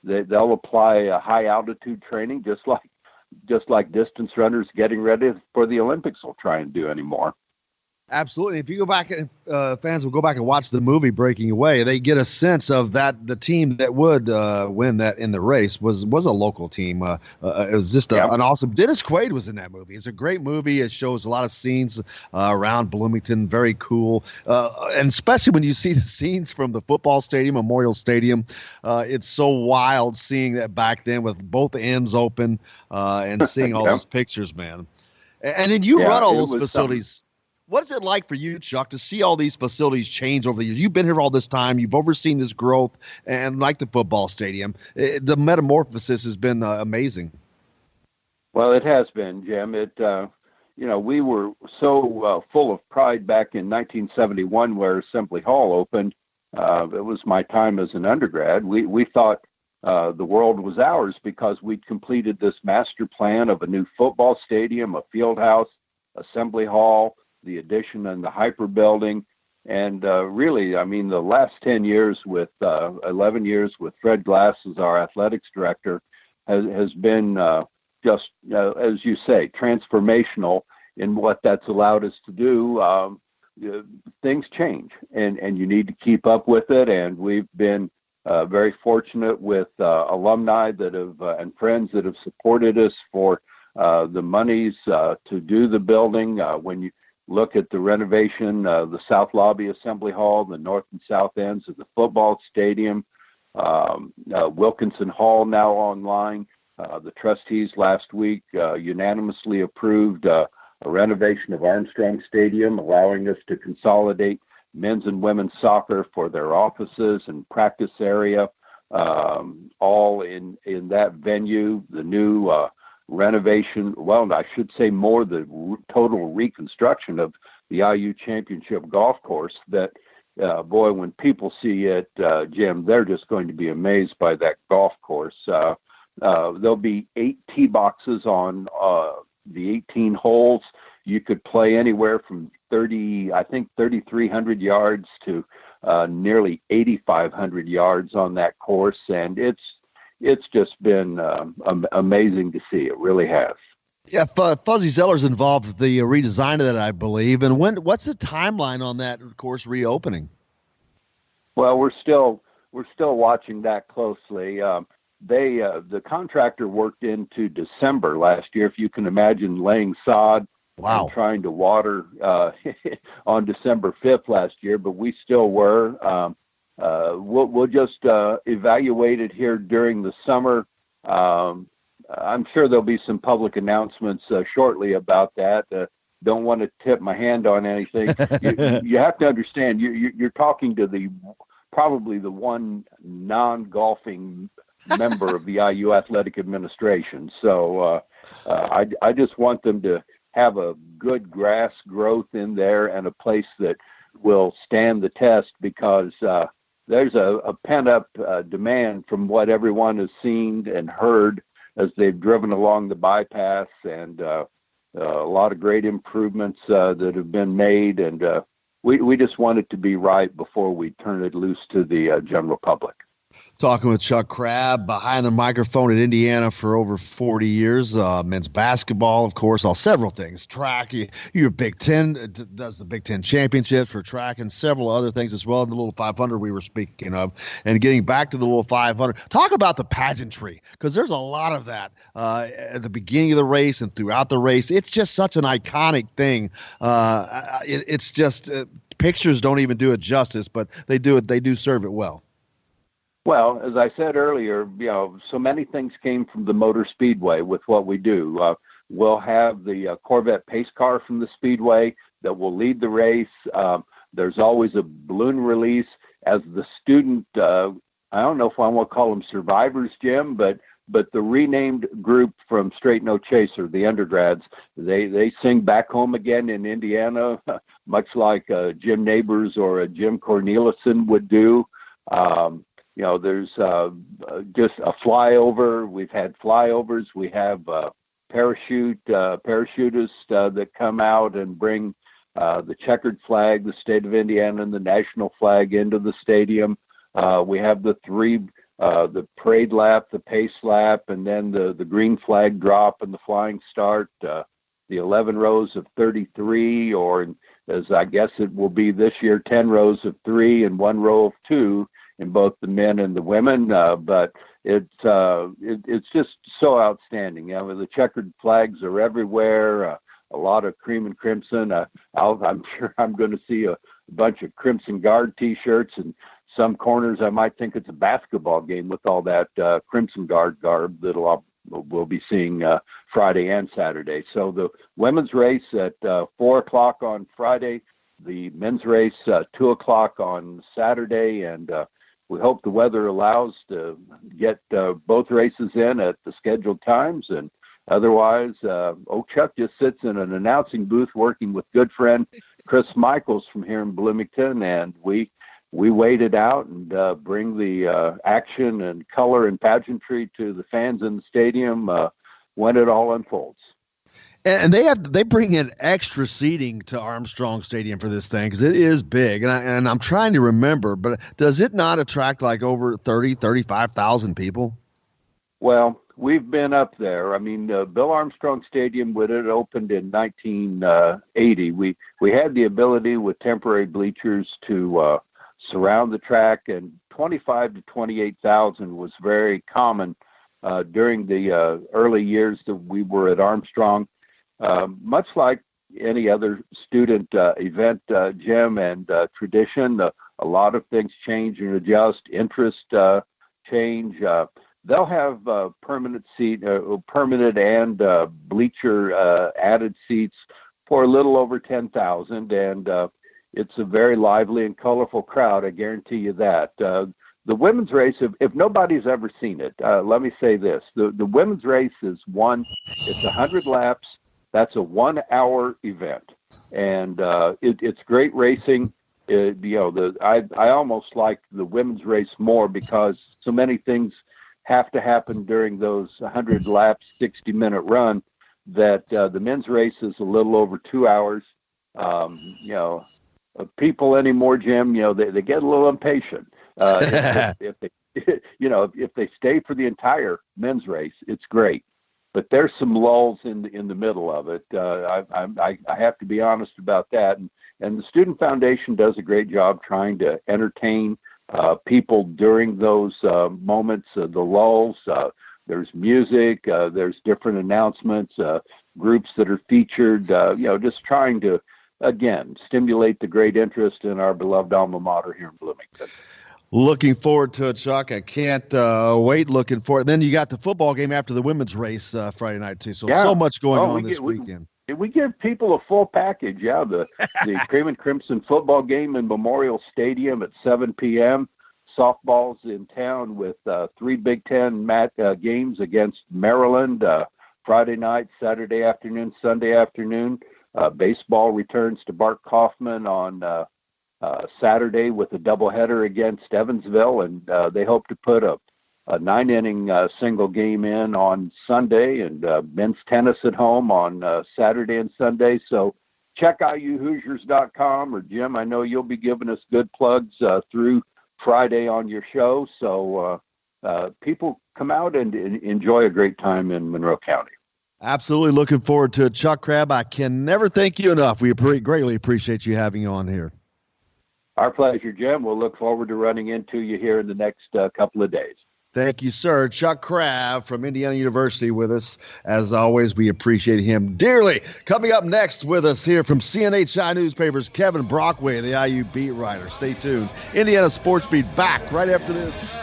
They'll apply a high altitude training, just like distance runners getting ready for the Olympics will try and do anymore. Absolutely. If you go back, fans will go back and watch the movie Breaking Away, they get a sense of that the team that would win that in the race was a local team. It was just an awesome. Dennis Quaid was in that movie. It's a great movie. It shows a lot of scenes around Bloomington. Very cool. And especially when you see the scenes from the football stadium, Memorial Stadium, it's so wild seeing that back then with both ends open and seeing all those pictures, man. And then you run all those facilities. Something. What is it like for you, Chuck, to see all these facilities change over the years? You've been here all this time. You've overseen this growth, and like the football stadium, the metamorphosis has been amazing. Well, it has been, Jim. We were so full of pride back in 1971 where Assembly Hall opened. It was my time as an undergrad. We thought the world was ours because we'd completed this master plan of a new football stadium, a field house, Assembly Hall, the addition and the hyper building. And really, I mean, the last 10 years 11 years with Fred Glass as our athletics director has been just, as you say, transformational in what that's allowed us to do. Things change and you need to keep up with it. And we've been very fortunate with alumni that have and friends that have supported us for the monies to do the building. When you look at the renovation, the South Lobby Assembly Hall, the north and south ends of the football stadium, Wilkinson Hall now online. The trustees last week unanimously approved a renovation of Armstrong Stadium, allowing us to consolidate men's and women's soccer for their offices and practice area, all in that venue. The new renovation, well, I should say more the total reconstruction of the IU Championship golf course that, boy, when people see it, Jim, they're just going to be amazed by that golf course. There'll be 8 tee boxes on the 18 holes. You could play anywhere from 3,300 yards to nearly 8,500 yards on that course. And it's just been amazing to see. It really has. Yeah, Fuzzy Zeller's involved with the redesign of that, I believe. And what's the timeline on that course reopening? Well, we're still watching that closely. The contractor worked into December last year. If you can imagine laying sod and trying to water on December 5th last year, but we still were. We'll just evaluate it here during the summer. I'm sure there'll be some public announcements shortly about that. Don't want to tip my hand on anything. You have to understand, you're talking to probably the one non-golfing member of the IU Athletic Administration. So I just want them to have a good grass growth in there and a place that will stand the test, because there's a pent-up demand from what everyone has seen and heard as they've driven along the bypass. And a lot of great improvements that have been made, and we just want it to be right before we turn it loose to the general public. Talking with Chuck Crabb behind the microphone at Indiana for over 40 years. Men's basketball, of course, several things. Track, your Big Ten does the Big Ten championships for track and several other things as well. The Little 500 we were speaking of. And getting back to the Little 500, talk about the pageantry, because there's a lot of that at the beginning of the race and throughout the race. It's just such an iconic thing. It's just pictures don't even do it justice, but they do serve it well. Well, as I said earlier, so many things came from the Motor Speedway with what we do. We'll have the Corvette pace car from the Speedway that will lead the race. There's always a balloon release. As the student, I don't know if I want to call them survivors, Jim, but the renamed group from Straight No Chaser, the undergrads, they sing Back Home Again in Indiana, much like Jim Neighbors or Jim Cornelison would do. There's just a flyover. We've had flyovers. We have parachutists that come out and bring the checkered flag, the state of Indiana, and the national flag into the stadium. We have the parade lap, the pace lap, and then the green flag drop and the flying start. The 11 rows of 33, or as I guess it will be this year, 10 rows of 3 and 1 row of 2. In both the men and the women, but it's just so outstanding. The checkered flags are everywhere. A lot of cream and crimson. I'm sure I'm going to see a bunch of Crimson Guard T-shirts, and some corners I might think it's a basketball game with all that Crimson Guard garb that we'll be seeing Friday and Saturday. So the women's race at 4:00 on Friday, the men's race 2:00 on Saturday, and we hope the weather allows to get both races in at the scheduled times. And otherwise, Chuck just sits in an announcing booth working with good friend Chris Michaels from here in Bloomington, and we wait it out and bring the action and color and pageantry to the fans in the stadium when it all unfolds. And they bring in extra seating to Armstrong Stadium for this thing because it is big. And I'm trying to remember, but does it not attract like over 35,000 people? Well, we've been up there. I mean, Bill Armstrong Stadium, when it opened in 1980, we had the ability with temporary bleachers to surround the track, and 25 to 28,000 was very common during the early years that we were at Armstrong. Much like any other student event, Jim, and tradition, a lot of things change and adjust. Interest change. They'll have permanent and bleacher added seats for a little over 10,000, and it's a very lively and colorful crowd. I guarantee you that. The women's race, if nobody's ever seen it, let me say this: the women's race is it's 100 laps. That's a 1-hour event, and it's great racing. I almost like the women's race more because so many things have to happen during those 100 laps, 60-minute run that the men's race is a little over 2 hours. People anymore, Jim, they get a little impatient. If they stay for the entire men's race, it's great. But there's some lulls in the middle of it. I have to be honest about that. And the Student Foundation does a great job trying to entertain people during those moments, the lulls. There's music, there's different announcements, groups that are featured, just trying to, again, stimulate the great interest in our beloved alma mater here in Bloomington. Looking forward to it, Chuck. I can't wait looking for it. Then you got the football game after the women's race Friday night, too. So much going on this weekend. We give people a full package, the Cream and Crimson football game in Memorial Stadium at 7 p.m., softball's in town with 3 Big Ten games against Maryland Friday night, Saturday afternoon, Sunday afternoon. Baseball returns to Bart Kaufman on Saturday with a doubleheader against Evansville, and they hope to put a 9-inning single game in on Sunday, and men's tennis at home on Saturday and Sunday. So check IUHoosiers.com, or Jim, I know you'll be giving us good plugs through Friday on your show. So people come out and enjoy a great time in Monroe County. Absolutely looking forward to it. Chuck Crabb, I can never thank you enough. We greatly appreciate you having you on here. Our pleasure, Jim. We'll look forward to running into you here in the next couple of days. Thank you, sir. Chuck Crabb from Indiana University with us. As always, we appreciate him dearly. Coming up next with us here from CNHI Newspapers, Kevin Brockway, the IU beat writer. Stay tuned. Indiana Sports Beat back right after this.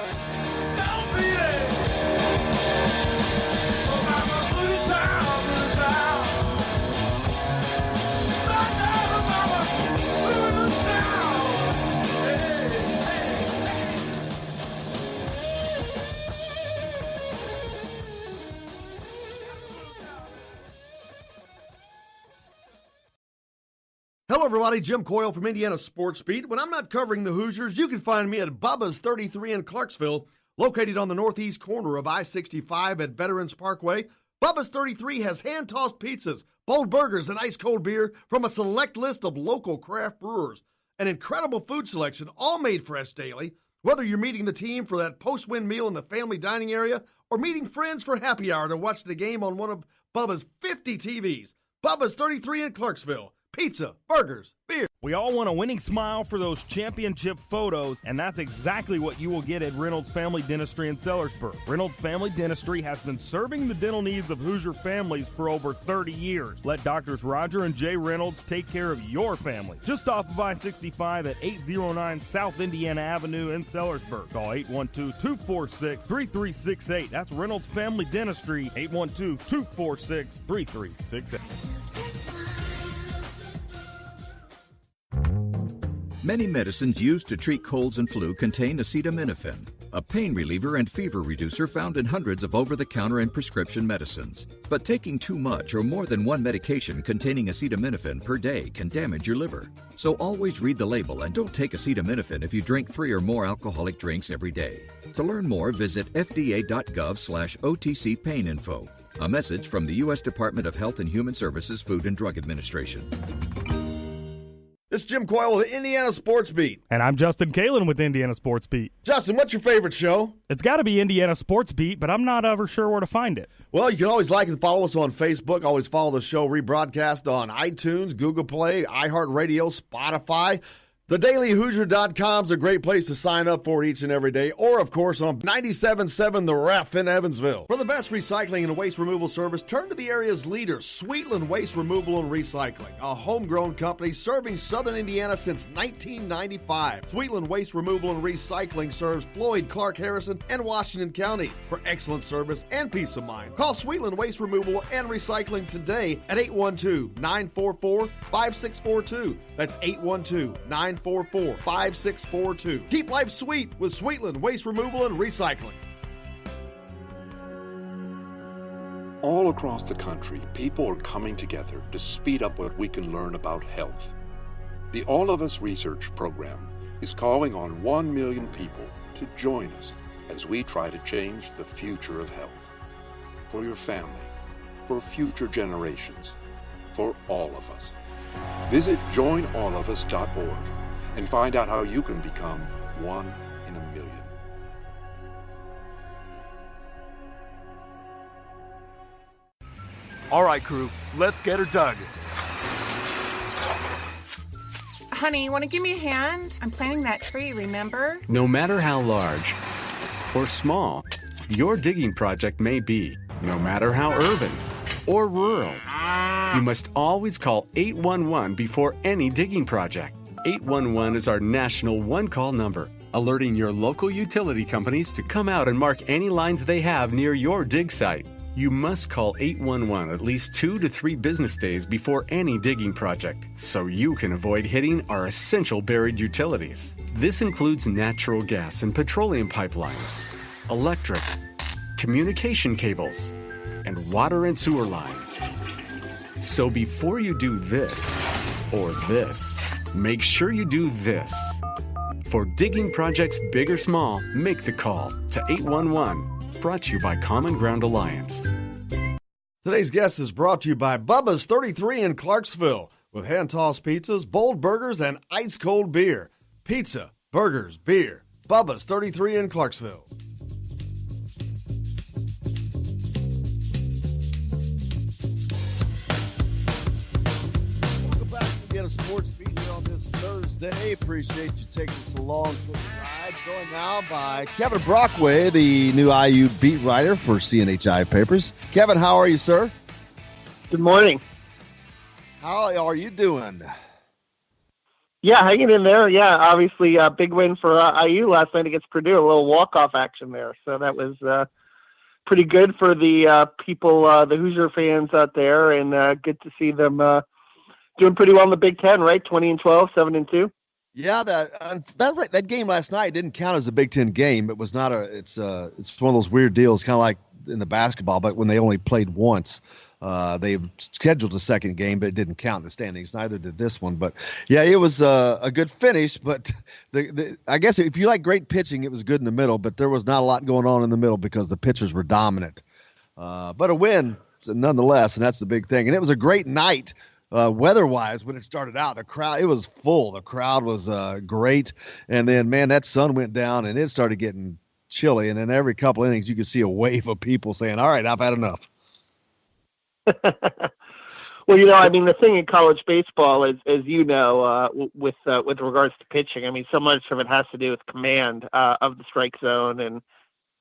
Hello, everybody. Jim Coyle from Indiana Sports Beat. When I'm not covering the Hoosiers, you can find me at Bubba's 33 in Clarksville, located on the northeast corner of I-65 at Veterans Parkway. Bubba's 33 has hand-tossed pizzas, bold burgers, and ice-cold beer from a select list of local craft brewers. An incredible food selection, all made fresh daily. Whether you're meeting the team for that post-win meal in the family dining area or meeting friends for happy hour to watch the game on one of Bubba's 50 TVs. Bubba's 33 in Clarksville. Pizza, burgers, beer. We all want a winning smile for those championship photos, and that's exactly what you will get at Reynolds Family Dentistry in Sellersburg. Reynolds Family Dentistry has been serving the dental needs of Hoosier families for over 30 years. Let Doctors Roger and Jay Reynolds take care of your family. Just off of I-65 at 809 South Indiana Avenue in Sellersburg. Call 812-246-3368. That's Reynolds Family Dentistry, 812-246-3368. Many medicines used to treat colds and flu contain acetaminophen, a pain reliever and fever reducer found in hundreds of over-the-counter and prescription medicines. But taking too much or more than one medication containing acetaminophen per day can damage your liver. So always read the label and don't take acetaminophen if you drink 3 or more alcoholic drinks every day. To learn more, visit fda.gov/OTC pain info. A message from the U.S. Department of Health and Human Services Food and Drug Administration. This is Jim Coyle with Indiana Sports Beat. And I'm Justin Kalen with Indiana Sports Beat. Justin, what's your favorite show? It's got to be Indiana Sports Beat, but I'm not ever sure where to find it. Well, you can always like and follow us on Facebook. Always follow the show rebroadcast on iTunes, Google Play, iHeartRadio, Spotify. TheDailyHoosier.com is a great place to sign up for each and every day, or, of course, on 97.7 The Ref in Evansville. For the best recycling and waste removal service, turn to the area's leader, Sweetland Waste Removal and Recycling, a homegrown company serving southern Indiana since 1995. Sweetland Waste Removal and Recycling serves Floyd, Clark, Harrison, and Washington counties. For excellent service and peace of mind, call Sweetland Waste Removal and Recycling today at 812-944-5642. That's 812-944-5642. Keep life sweet with Sweetland Waste Removal and Recycling. All across the country, people are coming together to speed up what we can learn about health. The All of Us Research Program is calling on 1 million people to join us as we try to change the future of health. For your family, for future generations, for all of us. Visit joinallofus.org and find out how you can become 1 in a million. All right, crew, let's get her dug. Honey, want to give me a hand? I'm planting that tree, remember? No matter how large or small your digging project may be, no matter how urban or rural, you must always call 811 before any digging project. 811 is our national one-call number, alerting your local utility companies to come out and mark any lines they have near your dig site. You must call 811 at least 2 to 3 business days before any digging project, so you can avoid hitting our essential buried utilities. This includes natural gas and petroleum pipelines, electric, communication cables, and water and sewer lines. So before you do this or this, make sure you do this. For digging projects big or small, make the call to 811. Brought to you by Common Ground Alliance. Today's guest is brought to you by Bubba's 33 in Clarksville with hand-tossed pizzas, bold burgers, and ice-cold beer. Pizza, burgers, beer. Bubba's 33 in Clarksville. Welcome back to Get a Sports Beat here on this Thursday. Appreciate you taking us along for the ride. Joined now by Kevin Brockway, the new IU beat writer for CNHI Papers. Kevin, how are you, sir? Good morning. How are you doing? Yeah, hanging in there. Yeah, obviously a big win for IU last night against Purdue. A little walk-off action there. So that was pretty good for the people, the Hoosier fans out there, and good to see them doing pretty well in the Big Ten, right? 20-12, 7-2. Yeah, that game last night didn't count as a Big Ten game. It was not it's one of those weird deals, kind of like in the basketball, but when they only played once. They scheduled a second game, but it didn't count in the standings. Neither did this one. But, yeah, it was a good finish. But I guess if you like great pitching, it was good in the middle. But there was not a lot going on in the middle because the pitchers were dominant. But a win nonetheless, and that's the big thing. And it was a great night weather-wise when it started out. The crowd, it was full. The crowd was great. And then, man, that sun went down, and it started getting chilly. And then every couple innings, you could see a wave of people saying, all right, I've had enough. Well, I mean, the thing in college baseball is, as you know, with regards to pitching, I mean, so much of it has to do with command of the strike zone, and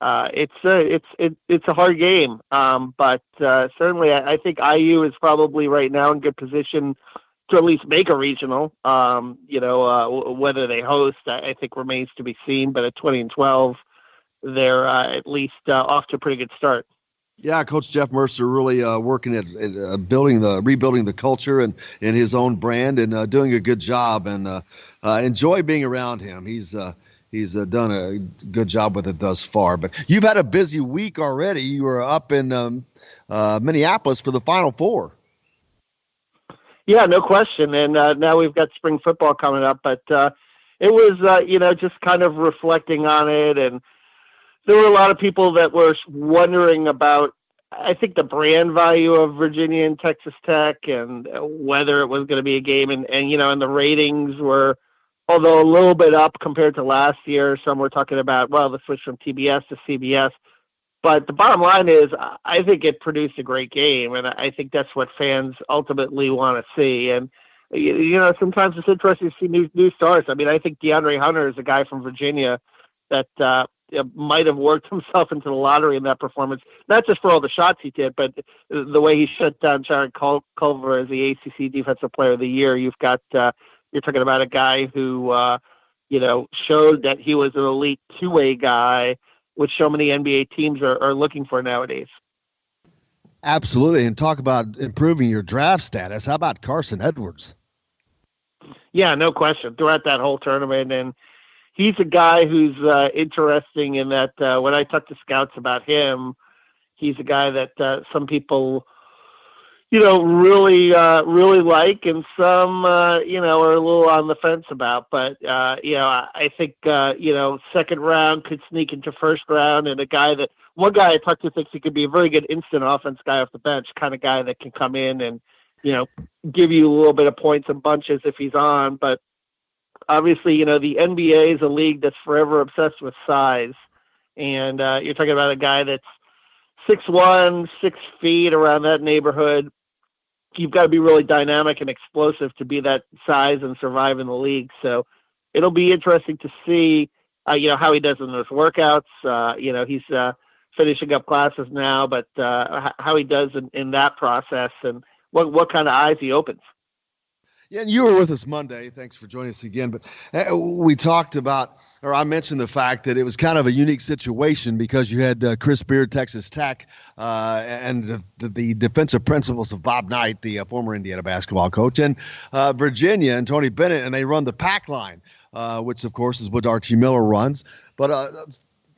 it's a hard game. But certainly, I think IU is probably right now in good position to at least make a regional. Whether they host, I think remains to be seen. But at 20-12, they're at least off to a pretty good start. Yeah, Coach Jeff Mercer really working at rebuilding the culture and his own brand and doing a good job, and enjoy being around him. He's done a good job with it thus far. But you've had a busy week already. You were up in Minneapolis for the Final Four. Yeah, no question. And now we've got spring football coming up. But it was, just kind of reflecting on it, and there were a lot of people that were wondering about, I think, the brand value of Virginia and Texas Tech and whether it was going to be a game. And the ratings were, although a little bit up compared to last year, some were talking about, well, the switch from TBS to CBS. But the bottom line is, I think it produced a great game. And I think that's what fans ultimately want to see. And, sometimes it's interesting to see new stars. I mean, I think DeAndre Hunter is a guy from Virginia that, might have worked himself into the lottery in that performance, not just for all the shots he did, but the way he shut down Jared Culver as the ACC Defensive Player of the Year. You've got, you're talking about a guy who, showed that he was an elite two-way guy, which so many NBA teams are looking for nowadays. Absolutely. And talk about improving your draft status. How about Carson Edwards? Yeah, no question. Throughout that whole tournament, and he's a guy who's interesting in that when I talk to scouts about him, he's a guy that some people, really like, and some, are a little on the fence about. But, I think, second round could sneak into first round, and one guy I talked to thinks he could be a very good instant offense guy off the bench, kind of guy that can come in and, give you a little bit of points and bunches if he's on. But obviously, the NBA is a league that's forever obsessed with size. And you're talking about a guy that's 6'1", 6 feet, around that neighborhood. You've got to be really dynamic and explosive to be that size and survive in the league. So it'll be interesting to see, how he does in those workouts. He's finishing up classes now, but how he does in that process and what kind of eyes he opens. Yeah, and you were with us Monday. Thanks for joining us again. But we talked about, or I mentioned the fact that it was kind of a unique situation because you had Chris Beard, Texas Tech, and the defensive principles of Bob Knight, the former Indiana basketball coach, and Virginia and Tony Bennett, and they run the pack line, which, of course, is what Archie Miller runs. But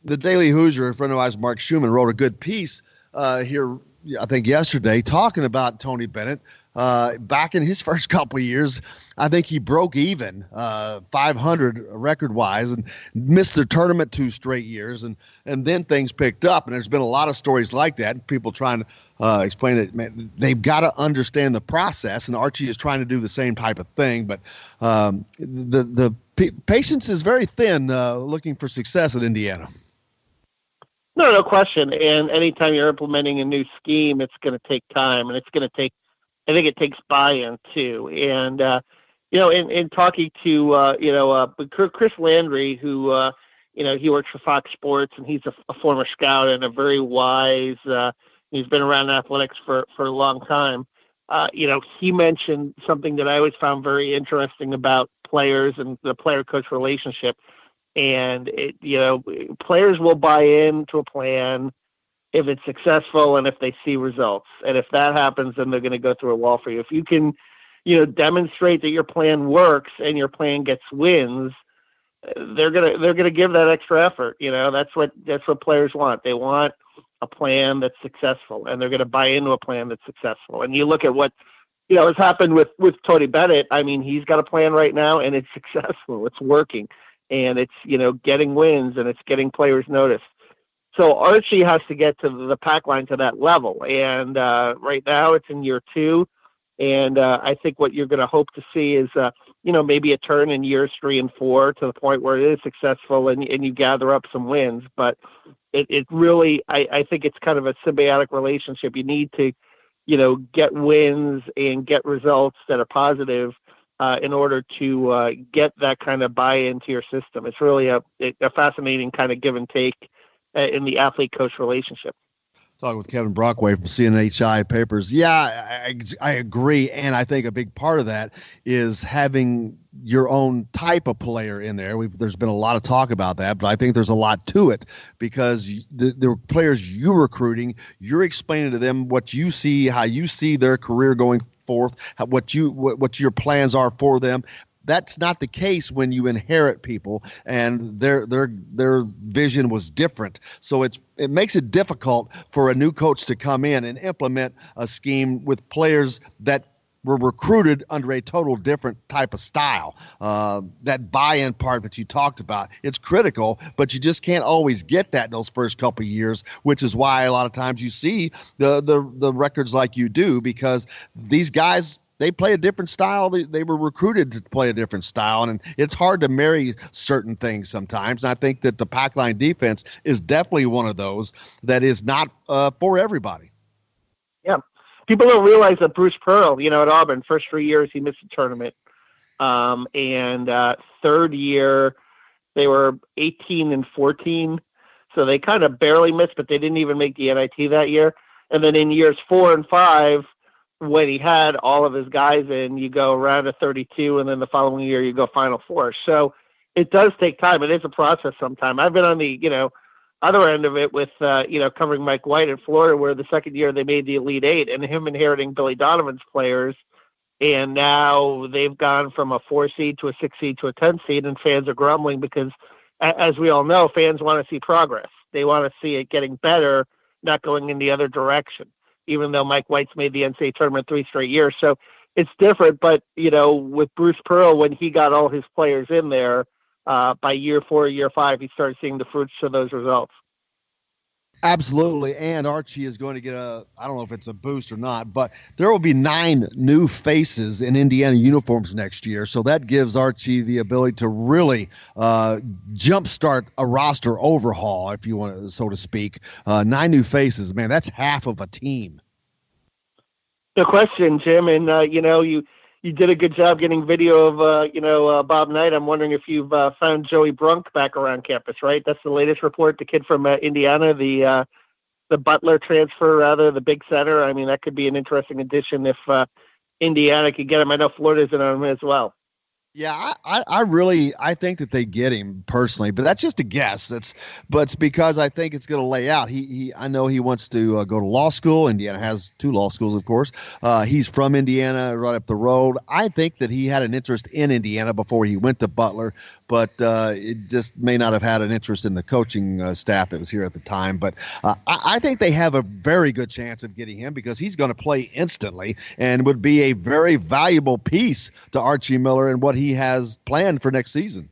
the Daily Hoosier, a friend of ours, Mark Schumann, wrote a good piece here, I think yesterday, talking about Tony Bennett, back in his first couple of years, I think he broke even 500 record-wise and missed the tournament 2 straight years. And then things picked up, and there's been a lot of stories like that. People trying to explain that, man, they've got to understand the process, and Archie is trying to do the same type of thing. But the patience is very thin looking for success at Indiana. No question. And anytime you're implementing a new scheme, it's going to take time, and it's going to take, I think it takes buy-in too. And, in talking to, Chris Landry, who, he works for Fox Sports, and he's a former scout and a very wise, he's been around athletics for a long time. He mentioned something that I always found very interesting about players and the player-coach relationship. And players will buy into a plan if it's successful and if they see results. And if that happens, then they're going to go through a wall for you. If you can, demonstrate that your plan works and your plan gets wins, they're gonna give that extra effort. That's what players want. They want a plan that's successful, and they're going to buy into a plan that's successful. And you look at what has happened with Tony Bennett. I mean, he's got a plan right now, and it's successful. It's working. And it's, getting wins, and it's getting players noticed. So Archie has to get to the pack line to that level. And right now it's in year 2. And I think what you're going to hope to see is, maybe a turn in years 3 and 4 to the point where it is successful and you gather up some wins. But it really, I think it's kind of a symbiotic relationship. You need to, get wins and get results that are positive in order to get that kind of buy-in to your system. It's really a fascinating kind of give and take in the athlete-coach relationship. Talking with Kevin Brockway from CNHI Papers. Yeah, I agree. And I think a big part of that is having your own type of player in there. There's been a lot of talk about that, but I think there's a lot to it because the players you're recruiting, you're explaining to them what you see, how you see their career going forth, what your plans are for them. That's not the case when you inherit people and their vision was different. So it makes it difficult for a new coach to come in and implement a scheme with players that were recruited under a total different type of style. That buy-in part that you talked about, it's critical, but you just can't always get that in those first couple of years, which is why a lot of times you see the records like you do, because these guys, they play a different style. They were recruited to play a different style, and it's hard to marry certain things sometimes. And I think that the pack line defense is definitely one of those that is not for everybody. Yeah. People don't realize that Bruce Pearl, at Auburn, first 3 years he missed the tournament. And third year they were 18-14. So they kind of barely missed, but they didn't even make the NIT that year. And then in years 4 and 5, when he had all of his guys in, you go around to 32, and then the following year you go Final Four. So it does take time. It is a process sometimes. I've been on the, other end of it with, covering Mike White in Florida, where the second year they made the Elite Eight, and him inheriting Billy Donovan's players. And now they've gone from a 4 seed to a 6 seed to a 10 seed, and fans are grumbling because, as we all know, fans want to see progress. They want to see it getting better, not going in the other direction, even though Mike White's made the NCAA tournament 3 straight years. So it's different. But, with Bruce Pearl, when he got all his players in there, by year 4, year 5, he started seeing the fruits of those results. Absolutely. And Archie is going to get I don't know if it's a boost or not, but there will be 9 new faces in Indiana uniforms next year. So that gives Archie the ability to really jumpstart a roster overhaul, if you want to, so to speak. 9 new faces, man, that's half of a team. No question, Jim. And, you did a good job getting video of, Bob Knight. I'm wondering if you've found Joey Brunk back around campus, right? That's the latest report. The kid from Indiana, the Butler transfer, rather, the big center. I mean, that could be an interesting addition if Indiana could get him. I know Florida's in on him as well. Yeah, I think that they get him personally, but that's just a guess. But it's because I think it's going to lay out. I know he wants to go to law school. Indiana has 2 law schools, of course. He's from Indiana, right up the road. I think that he had an interest in Indiana before he went to Butler, but it just may not have had an interest in the coaching staff that was here at the time. But I think they have a very good chance of getting him because he's going to play instantly and would be a very valuable piece to Archie Miller and what he has planned for next season.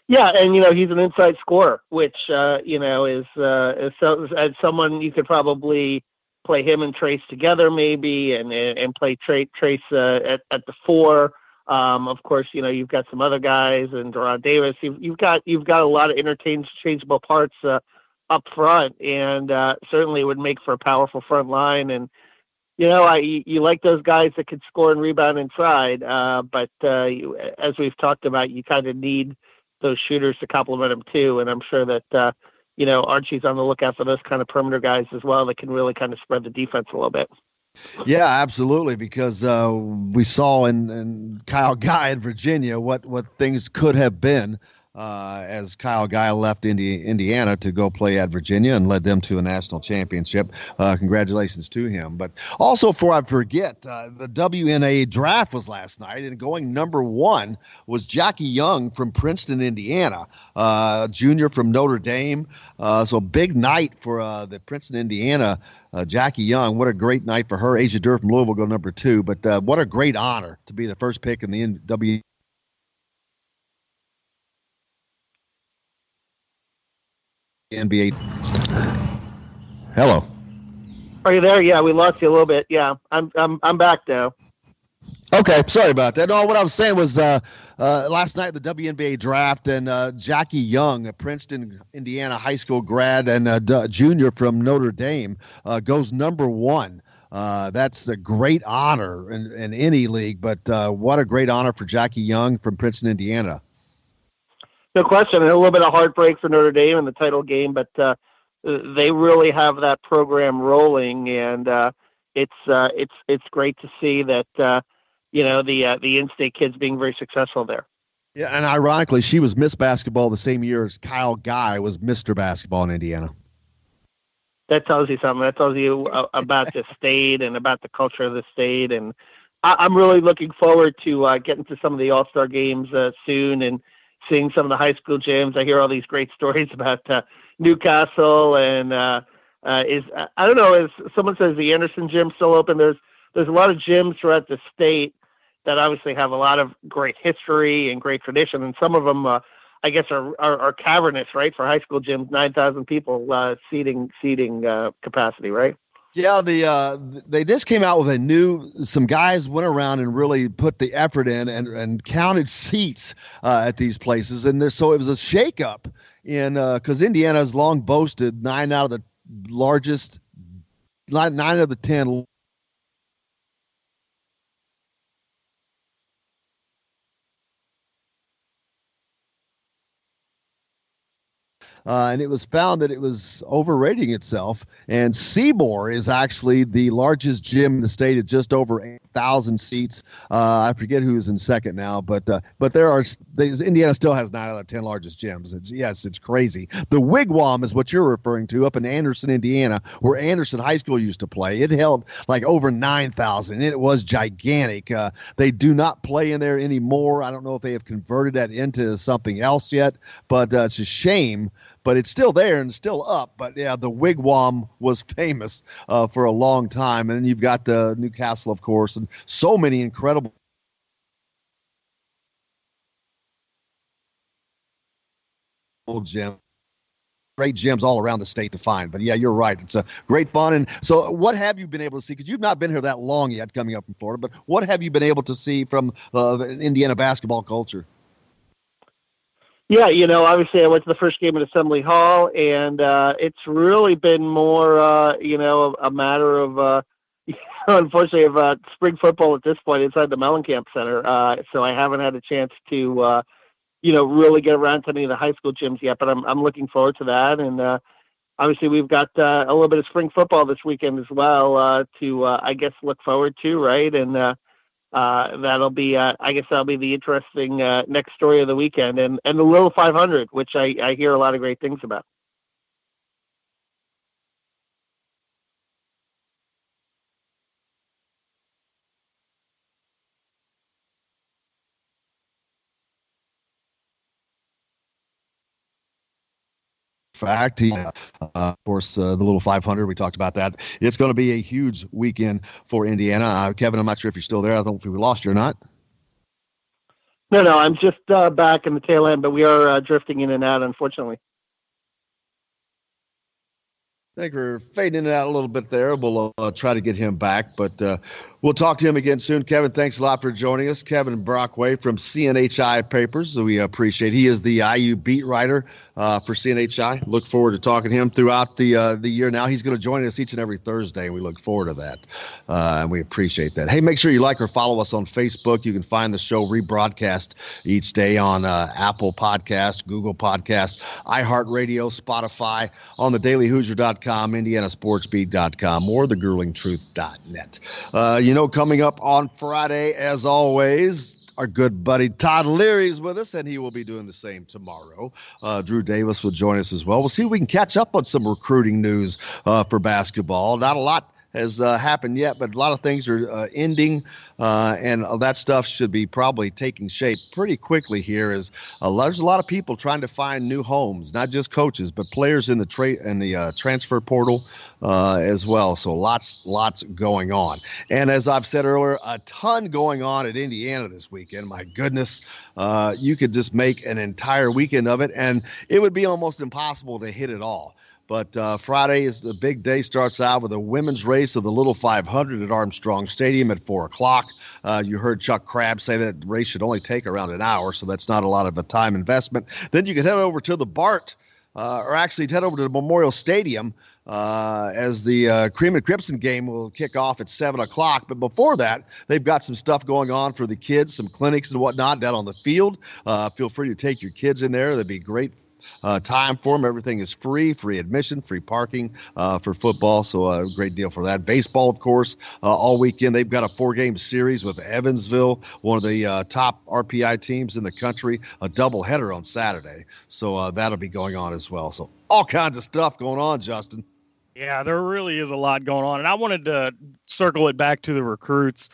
Yeah, and he's an inside scorer, which is as someone you could probably play him and Trace together maybe, and play Trace at the 4. Of course, you've got some other guys and Deron Davis. You've got a lot of interchangeable parts up front, and certainly would make for a powerful front line. And you like those guys that could score and rebound inside, but as we've talked about, you kind of need those shooters to complement them too. And I'm sure that Archie's on the lookout for those kind of perimeter guys as well that can really kind of spread the defense a little bit. Yeah, absolutely, because we saw in Kyle Guy in Virginia what things could have been as Kyle Guy left Indiana to go play at Virginia and led them to a national championship. Congratulations to him. But also, before I forget, the WNA draft was last night, and going number 1 was Jackie Young from Princeton, Indiana, junior from Notre Dame. So big night for the Princeton, Indiana. Jackie Young, what a great night for her. Asia Durr from Louisville go number 2, but what a great honor to be the first pick in the NBA. Hello. Are you there? Yeah, we lost you a little bit. Yeah, I'm back now. Okay, sorry about that. No, what I was saying was last night the WNBA draft, and Jackie Young, a Princeton, Indiana high school grad and junior from Notre Dame, goes number 1. That's a great honor in any league, but what a great honor for Jackie Young from Princeton, Indiana. No question. And a little bit of heartbreak for Notre Dame in the title game, but they really have that program rolling, and it's great to see that the in-state kids being very successful there. Yeah, and ironically, she was Miss Basketball the same year as Kyle Guy was Mr. Basketball in Indiana. That tells you something. That tells you about the state and about the culture of the state. And I'm really looking forward to getting to some of the All-Star games soon and seeing some of the high school gyms. I hear all these great stories about Newcastle, and I don't know, as someone says, the Anderson gym still open. There's a lot of gyms throughout the state that obviously have a lot of great history and great tradition, and some of them, I guess, are cavernous, right? For high school gyms, 9,000 people seating capacity, right? Yeah, they just came out with some guys went around and really put the effort in and counted seats at these places. And so it was a shakeup because Indiana has long boasted 9 out of the 10 and it was found that it was overrating itself. And Seymour is actually the largest gym in the state at just over 8,000 seats. I forget who's in second now, but Indiana still has 9 out of 10 largest gyms. It's crazy. The Wigwam is what you're referring to up in Anderson, Indiana, where Anderson High School used to play. It held like over 9,000, and it was gigantic. They do not play in there anymore. I don't know if they have converted that into something else yet, but it's a shame. But it's still there and still up. But yeah, the Wigwam was famous for a long time. And then you've got the Newcastle, of course, and so many incredible gyms. Great gyms all around the state to find. But yeah, you're right. It's a great fun. And so what have you been able to see? Because you've not been here that long yet coming up from Florida, but what have you been able to see from the Indiana basketball culture? Yeah, obviously I went to the first game at Assembly Hall, and it's really been more, a matter of, unfortunately, of spring football at this point inside the Mellencamp Center. So I haven't had a chance to, really get around to any of the high school gyms yet, but I'm looking forward to that. And obviously we've got a little bit of spring football this weekend as well to, I guess, look forward to, right? And that'll be, I guess that'll be the interesting next story of the weekend, and the Little 500, which I hear a lot of great things about. Fact, of course, the Little 500, we talked about that. It's going to be a huge weekend for Indiana. Kevin, I'm not sure if you're still there. I don't know if we lost you or not. No, I'm just back in the tail end, but we are drifting in and out, unfortunately. I think we're fading out a little bit there. We'll try to get him back, but we'll talk to him again soon. Kevin, thanks a lot for joining us. Kevin Brockway from CNHI Papers. We appreciate. He is the IU beat writer for CNHI. Look forward to talking to him throughout the year. Now he's going to join us each and every Thursday, and we look forward to that. And we appreciate that. Hey, make sure you like or follow us on Facebook. You can find the show rebroadcast each day on Apple Podcast, Google Podcast, iHeartRadio, Spotify, on the dailyhoosier.com, indianasportsbeat.com, or thegruelingtruth.net. Coming up on Friday, as always, our good buddy Todd Leary's with us, and he will be doing the same tomorrow. Drew Davis will join us as well. We'll see if we can catch up on some recruiting news for basketball. Not a lot has happened yet, but a lot of things are ending, and that stuff should be probably taking shape pretty quickly here. There's a lot of people trying to find new homes, not just coaches, but players in the transfer portal as well. So lots going on. And as I've said earlier, a ton going on at Indiana this weekend. My goodness, you could just make an entire weekend of it, and it would be almost impossible to hit it all. But Friday is the big day. Starts out with a women's race of the Little 500 at Armstrong Stadium at 4 o'clock. You heard Chuck Crabb say that race should only take around an hour, so that's not a lot of a time investment. Then you can head over to the BART, or actually head over to the Memorial Stadium as the Cream and Crimson game will kick off at 7 o'clock. But before that, they've got some stuff going on for the kids, some clinics and whatnot down on the field. Feel free to take your kids in there. That'd be great time for them. Everything is free admission, free parking for football. So a great deal for that. Baseball, of course, all weekend. They've got a 4-game series with Evansville, one of the top RPI teams in the country, a doubleheader on Saturday. So that'll be going on as well. So all kinds of stuff going on, Justin. Yeah, there really is a lot going on. And I wanted to circle it back to the recruits.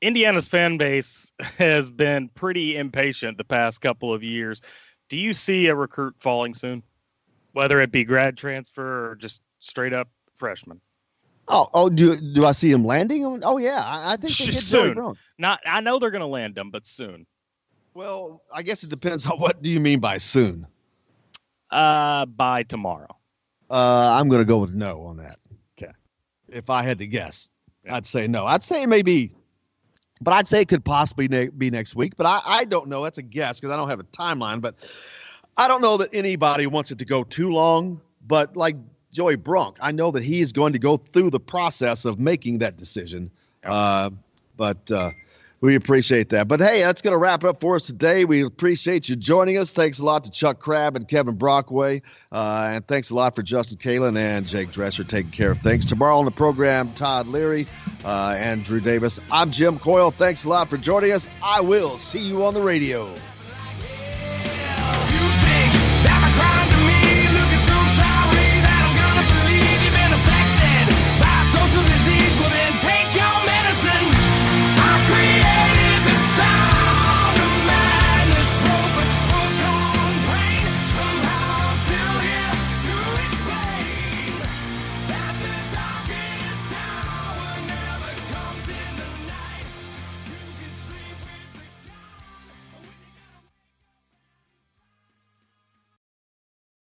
Indiana's fan base has been pretty impatient the past couple of years. Do you see a recruit falling soon, whether it be grad transfer or just straight up freshman? Oh, do I see him landing? Oh yeah, I think they get Joey Brunk. I know they're going to land him, but soon. Well, I guess it depends on what do you mean by soon. By tomorrow. I'm going to go with no on that. Okay. If I had to guess, I'd say no. I'd say maybe. But I'd say it could possibly be next week. But I don't know. That's a guess because I don't have a timeline. But I don't know that anybody wants it to go too long. But like Joey Brunk, I know that he is going to go through the process of making that decision. But we appreciate that. But, hey, that's going to wrap it up for us today. We appreciate you joining us. Thanks a lot to Chuck Crabb and Kevin Brockway. And thanks a lot for Justin Kalen and Jake Dresser taking care of things. Tomorrow on the program, Todd Leary and Drew Davis. I'm Jim Coyle. Thanks a lot for joining us. I will see you on the radio.